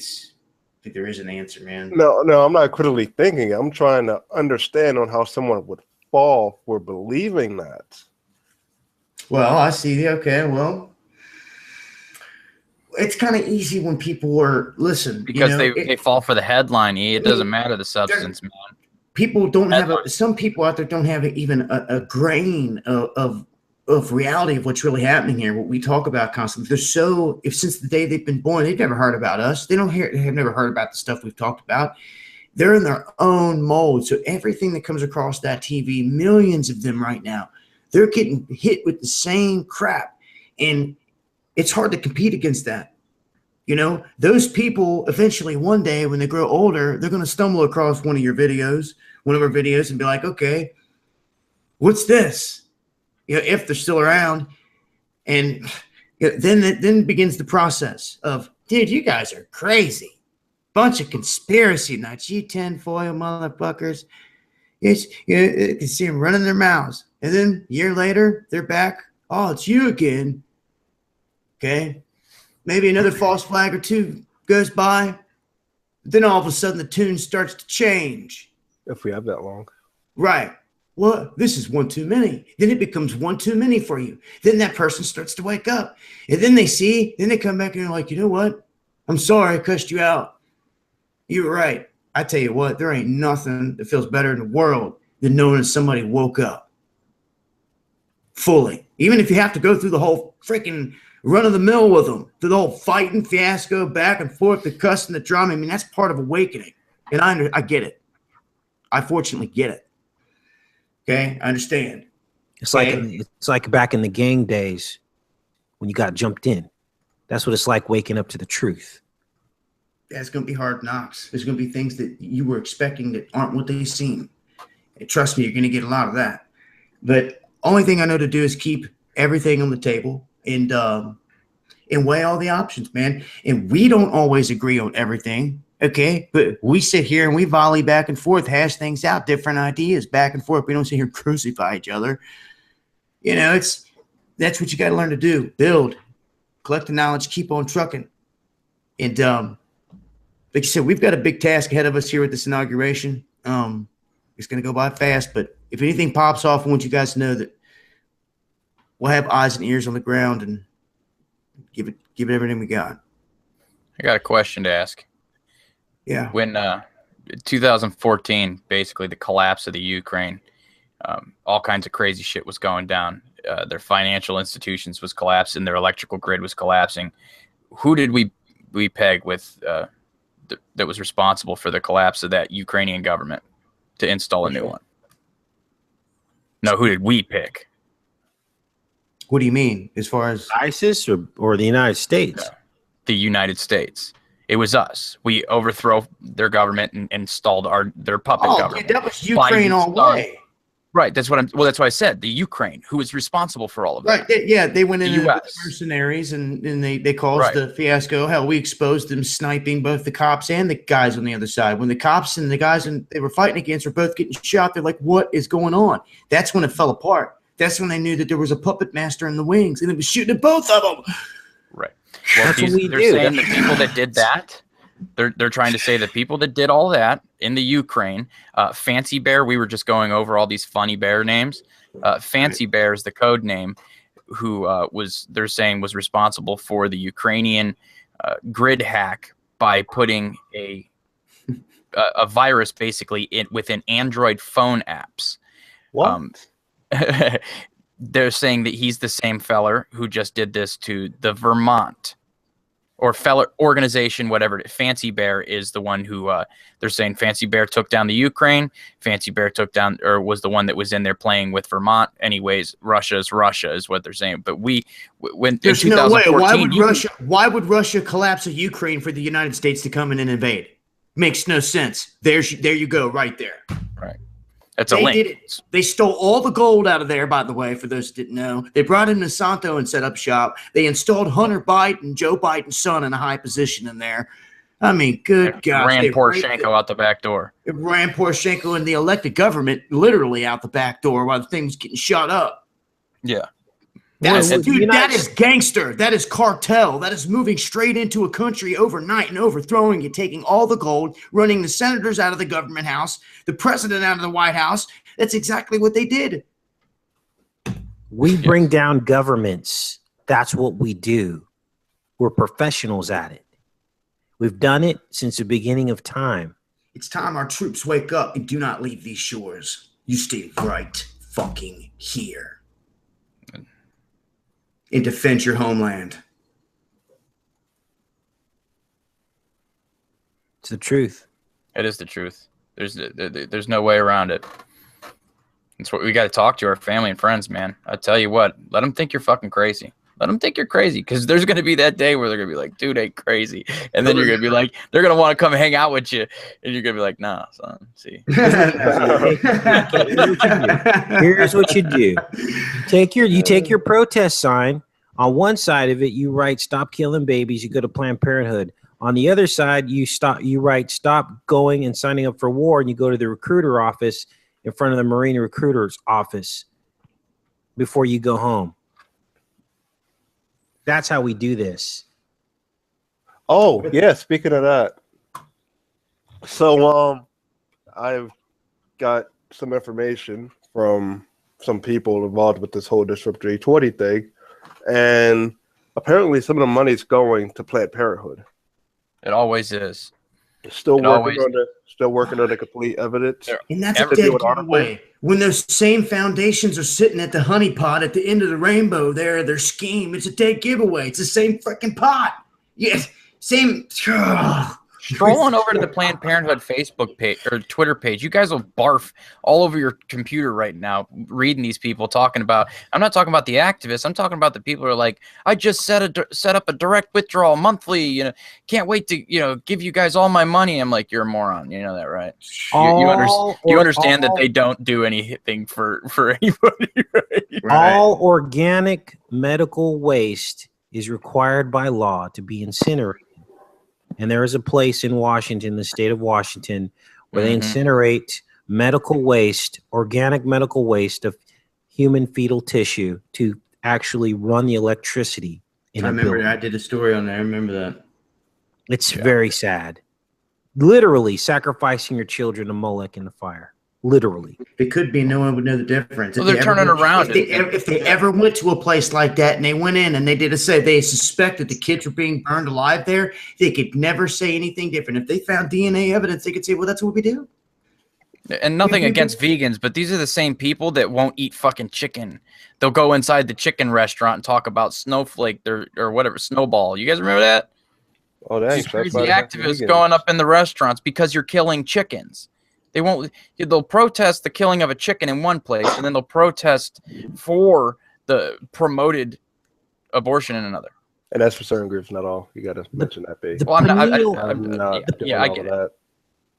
there is an answer, man. No, I'm not critically thinking. I'm trying to understand on how someone would fall for believing that. Well, I see. Okay, well, it's kind of easy when people are because they fall for the headline. It doesn't matter the substance, man. People don't have some people out there don't have even a grain of reality of what's really happening here. What we talk about constantly. They're since the day they've been born, they've never heard about us. They have never heard about the stuff we've talked about. They're in their own mold. So everything that comes across that TV, millions of them right now, they're getting hit with the same crap, and it's hard to compete against that. You know, those people eventually one day when they grow older, they're going to stumble across one of our videos and be like, okay, what's this? You know, if they're still around. And then begins the process of, dude, you guys are crazy. Bunch of conspiracy nuts, you tinfoil motherfuckers. You can see them running their mouths. And then a year later, they're back. Oh, it's you again. Okay. Maybe another false flag or two goes by. Then all of a sudden the tune starts to change. If we have that long. Right. Well, this is one too many. Then it becomes one too many for you. Then that person starts to wake up. And then they come back and they're like, you know what? I'm sorry I cussed you out. You were right. I tell you what, there ain't nothing that feels better in the world than knowing that somebody woke up fully. Even if you have to go through the whole freaking run of the mill with them, through the whole fighting fiasco, back and forth, the cussing, the drama. I mean, that's part of awakening. And I get it. I fortunately get it. Okay, I understand. It's like back in the gang days when you got jumped in. That's what it's like waking up to the truth. That's going to be hard knocks. There's going to be things that you were expecting that aren't what they seem. And trust me, you're going to get a lot of that. But only thing I know to do is keep everything on the table and weigh all the options, man. And we don't always agree on everything, okay? But we sit here and we volley back and forth, hash things out, different ideas back and forth. We don't sit here and crucify each other. You know, that's what you got to learn to do. Build, collect the knowledge, keep on trucking. And like you said, we've got a big task ahead of us here with this inauguration. It's going to go by fast, but if anything pops off, I want you guys to know that we'll have eyes and ears on the ground and give it everything we got. I got a question to ask. Yeah. When 2014, basically the collapse of the Ukraine, all kinds of crazy shit was going down. Their financial institutions was collapsing. Their electrical grid was collapsing. Who did we peg with that was responsible for the collapse of that Ukrainian government to install a new one? No, who did we pick? What do you mean? As far as ISIS or the United States? No, the United States. It was us. We overthrow their government and installed their puppet government. That was Ukraine all the way. Right. That's what I said. The Ukraine, who is responsible for all of that. Right. They went in with mercenaries and they caused the fiasco. Hell, we exposed them sniping both the cops and the guys on the other side. When the cops and the guys they were fighting against were both getting shot, they're like, what is going on? That's when it fell apart. That's when they knew that there was a puppet master in the wings and it was shooting at both of them. Right. Well, that's what we they're do. Saying the people that did that, they're trying to say the people that did all that in the Ukraine, Fancy Bear, we were just going over all these funny bear names. Fancy Bear is the code name who they're saying was responsible for the Ukrainian grid hack by putting a virus basically within Android phone apps. What? They're saying that he's the same feller who just did this to the Vermont or feller organization, whatever. Fancy Bear is the one who they're saying Fancy Bear took down the Ukraine. Fancy Bear took down or was the one that was in there playing with Vermont. Anyways, Russia is what they're saying. But when there's no way. Why would Russia collapse of Ukraine for the United States to come in and invade? Makes no sense. There you go, right there. Right. That's a link. Did it. They stole all the gold out of there, by the way, for those who didn't know. They brought in Monsanto and set up shop. They installed Hunter Biden, Joe Biden's son, in a high position in there. I mean, good God. Ran Poroshenko out the back door. It ran Poroshenko and the elected government literally out the back door while the thing was getting shot up. Yeah. That is gangster. That is cartel. That is moving straight into a country overnight and overthrowing it, taking all the gold, running the senators out of the government house, the president out of the White House. That's exactly what they did. We bring down governments. That's what we do. We're professionals at it. We've done it since the beginning of time. It's time our troops wake up and do not leave these shores. You stay right fucking here and defend your homeland. It's the truth. It is the truth. There's no way around it. It's what we got to talk to our family and friends, man. I tell you what, let them think you're fucking crazy. Let them think you're crazy, because there's going to be that day where they're going to be like, dude ain't crazy. And then you're going to be like, they're going to want to come hang out with you. And you're going to be like, nah, son, see. Here's what you do. You take your protest sign. On one side of it, you write, stop killing babies. You go to Planned Parenthood. On the other side, you write, stop going and signing up for war. And you go to the recruiter office in front of the Marine recruiter's office before you go home. That's how we do this. Oh, yeah. Speaking of that. So, I've got some information from some people involved with this whole Disrupt 320 thing. And apparently some of the money's going to Planned Parenthood. It always is. Still working on the complete evidence. And that's a dead giveaway. When those same foundations are sitting at the honeypot at the end of the rainbow, their scheme, it's a dead giveaway. It's the same freaking pot. Yes, same. Scroll on over to the Planned Parenthood Facebook page or Twitter page. You guys will barf all over your computer right now reading these people talking about. I'm not talking about the activists. I'm talking about the people who are like, I just set up a direct withdrawal monthly. You know, can't wait to give you guys all my money. I'm like, you're a moron. You know that, right? You understand that they don't do anything for anybody. Right? All organic medical waste is required by law to be incinerated. And there is a place in Washington, the state of Washington, where they incinerate medical waste, organic medical waste of human fetal tissue to actually run the electricity in I a remember building. I did a story on that. I remember that. It's very sad. Literally sacrificing your children to Molech in the fire. Literally. It could be no one would know the difference. Well, they're turning around. If they ever went to a place like that and they went in and they they suspected the kids were being burned alive there, they could never say anything different. If they found DNA evidence, they could say, well, that's what we do. And nothing against vegans, but these are the same people that won't eat fucking chicken. They'll go inside the chicken restaurant and talk about Snowflake or whatever, Snowball. You guys remember that? Oh, thanks. These crazy activists going up in the restaurants because you're killing chickens. They'll protest the killing of a chicken in one place, and then they'll protest for the promoted abortion in another. And that's for certain groups, not all. You got to mention that page. Well, I get it.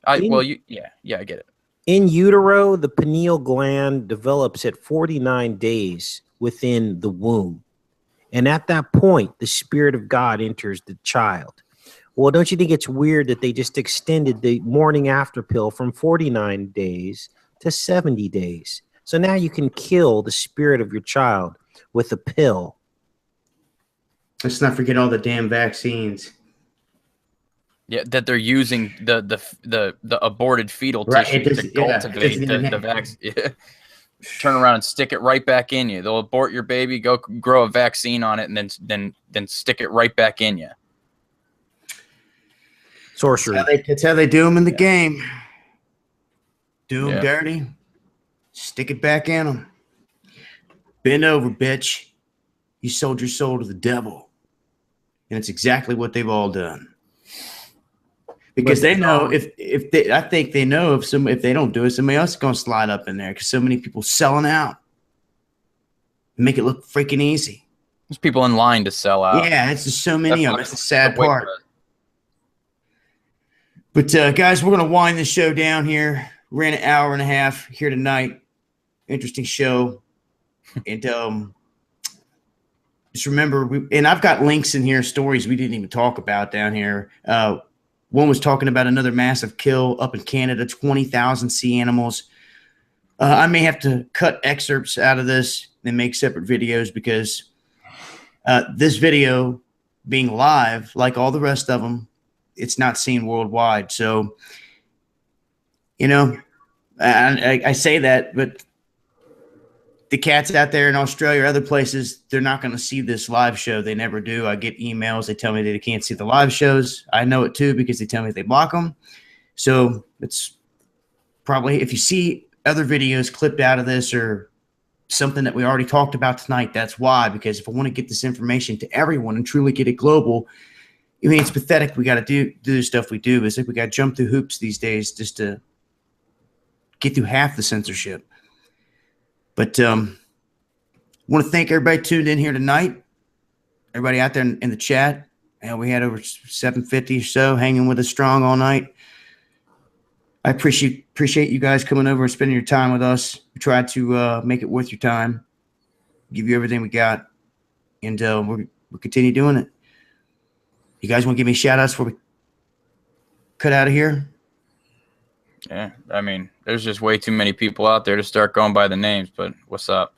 I get it. In utero, the pineal gland develops at 49 days within the womb. And at that point, the Spirit of God enters the child. Well, don't you think it's weird that they just extended the morning after pill from 49 days to 70 days? So now you can kill the spirit of your child with a pill. Let's not forget all the damn vaccines. Yeah, that they're using the aborted fetal tissue to cultivate the vaccine. Yeah. Turn around and stick it right back in you. They'll abort your baby, go grow a vaccine on it, and then stick it right back in you. Sorcery. That's how they do them in the game. Do them dirty. Stick it back in them. Bend over, bitch. You sold your soul to the devil. And it's exactly what they've all done. Because they know if they don't do it, somebody else is going to slide up in there because so many people selling out. Make it look freaking easy. There's people in line to sell out. Yeah, it's just so many of them. That's the sad part. But guys, we're going to wind the show down here. We're in an hour and a half here tonight. Interesting show. And just remember, and I've got links in here, stories we didn't even talk about down here. One was talking about another massive kill up in Canada, 20,000 sea animals. I may have to cut excerpts out of this and make separate videos because this video being live, like all the rest of them, it's not seen worldwide. So, you know, I say that, but the cats out there in Australia or other places, they're not going to see this live show. They never do. I get emails. They tell me that they can't see the live shows. I know it too because they tell me they block them. So it's probably, if you see other videos clipped out of this or something that we already talked about tonight, that's why. Because if I want to get this information to everyone and truly get it global, I mean, it's pathetic. We got to do the stuff we do. It's like we got to jump through hoops these days just to get through half the censorship. But want to thank everybody tuned in here tonight. Everybody out there in the chat. And we had over 750 or so hanging with us strong all night. I appreciate you guys coming over and spending your time with us. We tried to make it worth your time, give you everything we got, and we'll continue doing it. You guys want to give me shout outs before we cut out of here? Yeah, I mean, there's just way too many people out there to start going by the names, but what's up?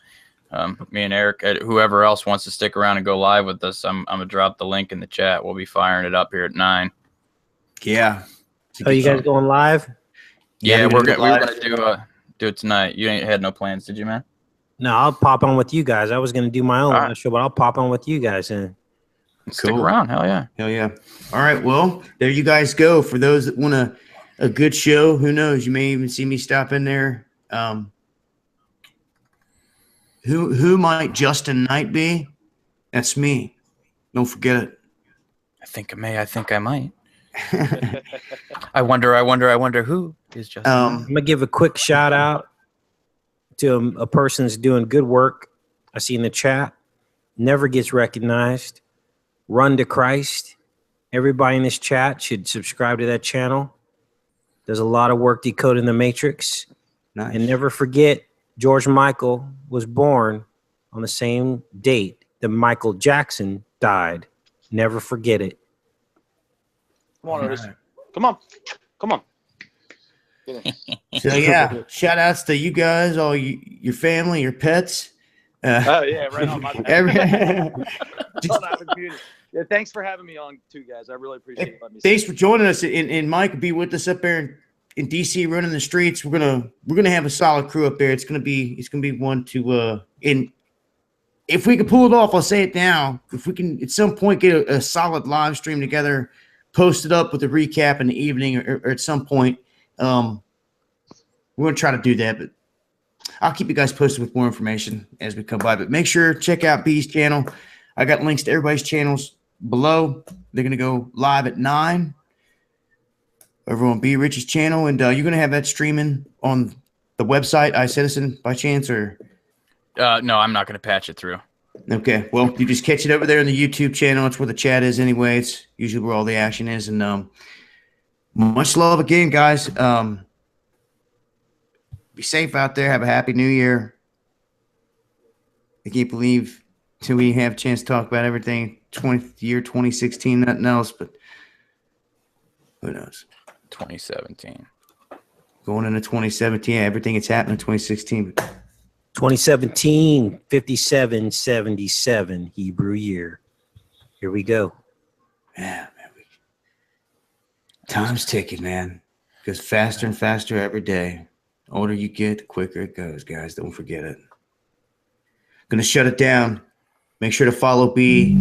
Me and Eric, whoever else wants to stick around and go live with us, I'm going to drop the link in the chat. We'll be firing it up here at 9. Yeah. Oh, you guys going live? Yeah, we're going to do it tonight. You ain't had no plans, did you, man? No, I'll pop on with you guys. I was going to do my own show, but I'll pop on with you guys. And stick around. Hell yeah. Hell yeah. All right. Well, there you guys go. For those that want a good show, who knows? You may even see me stop in there. Who might Justin Knight be? That's me. Don't forget it. I think I might. I wonder who is Justin. I'm going to give a quick shout out to a person that's doing good work. I see in the chat. Never gets recognized. Run to Christ. Everybody in this chat should subscribe to that channel. There's a lot of work decoding the matrix. Nice. And never forget, George Michael was born on the same date that Michael Jackson died. Never forget it. Come on, Otis. Come on. Come on. So, yeah, shout outs to you guys, all your family, your pets. Oh, yeah, right on. My yeah, thanks for having me on, too, guys. I really appreciate it. Thanks for joining us. And Mike, be with us up there in DC, running the streets. We're gonna have a solid crew up there. It's gonna be one to and if we can pull it off, I'll say it now. If we can at some point get a solid live stream together, post it up with a recap in the evening or at some point, we're gonna try to do that. But I'll keep you guys posted with more information as we come by. But make sure check out B's channel. I got links to everybody's channels below. They're gonna go live at 9 over on B Rich's channel, and you're gonna have that streaming on the website iCitizen by chance, or no, I'm not gonna patch it through. Okay, well, you just catch it over there on the YouTube channel. It's where the chat is anyway. It's usually where all the action is. And much love again, guys. Be safe out there. Have a happy new year. I can't believe until we have a chance to talk about everything 2016, nothing else, but who knows? 2017. Going into 2017, everything that's happened in 2016. 2017, 5777 Hebrew year. Here we go. Yeah, man. Time's ticking, man. It goes faster and faster every day. The older you get, the quicker it goes, guys. Don't forget it. Gonna shut it down. Make sure to follow B.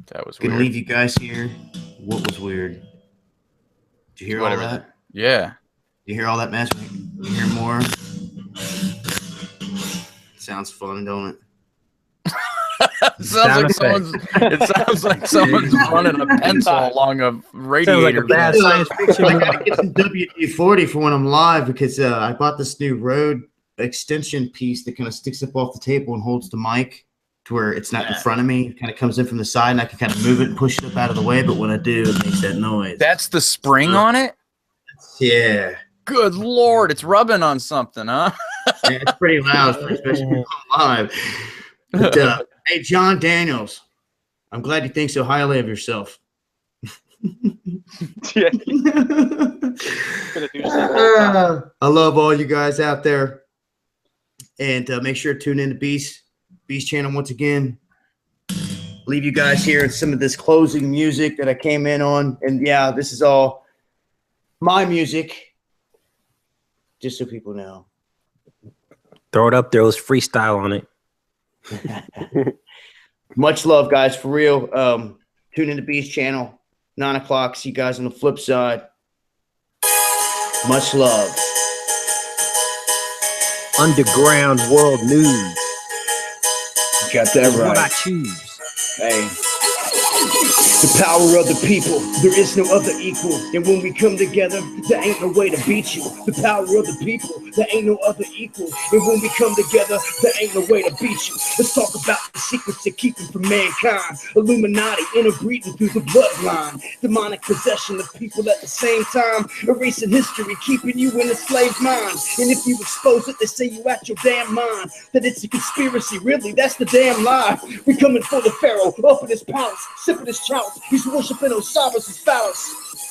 That was Gonna weird. leave you guys here. What was weird? Did you hear all that? Yeah. Did you hear all that mess? You hear more? Sounds fun, don't it? It sounds like someone's running a pencil along a radiator. Sounds like a bad science fiction. I gotta get some WD-40 for when I'm live because I bought this new Rode extension piece that kind of sticks up off the table and holds the mic to where it's not in front of me. It kind of comes in from the side and I can kind of move it and push it up out of the way. But when I do, it makes that noise. That's the spring on it? Yeah. Good Lord. It's rubbing on something, huh? Yeah, it's pretty loud, especially when I'm live. But, hey, John Daniels, I'm glad you think so highly of yourself. Yeah. I love all you guys out there. And make sure to tune in to Beast channel once again. Leave you guys here in some of this closing music that I came in on. And yeah, this is all my music, just so people know. Throw it up there. Let's freestyle on it. Much love, guys, for real. Tune in to Beast channel, 9 o'clock. See you guys on the flip side. Much love. Underground world news. Got that What I right. choose. Hey. The power of the people, there is no other equal. And when we come together, there ain't no way to beat you. The power of the people, there ain't no other equal. And when we come together, there ain't no way to beat you. Let's talk about the secrets to keeping from mankind. Illuminati interbreeding through the bloodline. Demonic possession of people at the same time. Erasing history, keeping you in a slave mind. And if you expose it, they say you out your damn mind. That it's a conspiracy, really, that's the damn lie. We coming for the pharaoh, up in his palace, sipping his chalice. He's worshiping Osiris' phallus.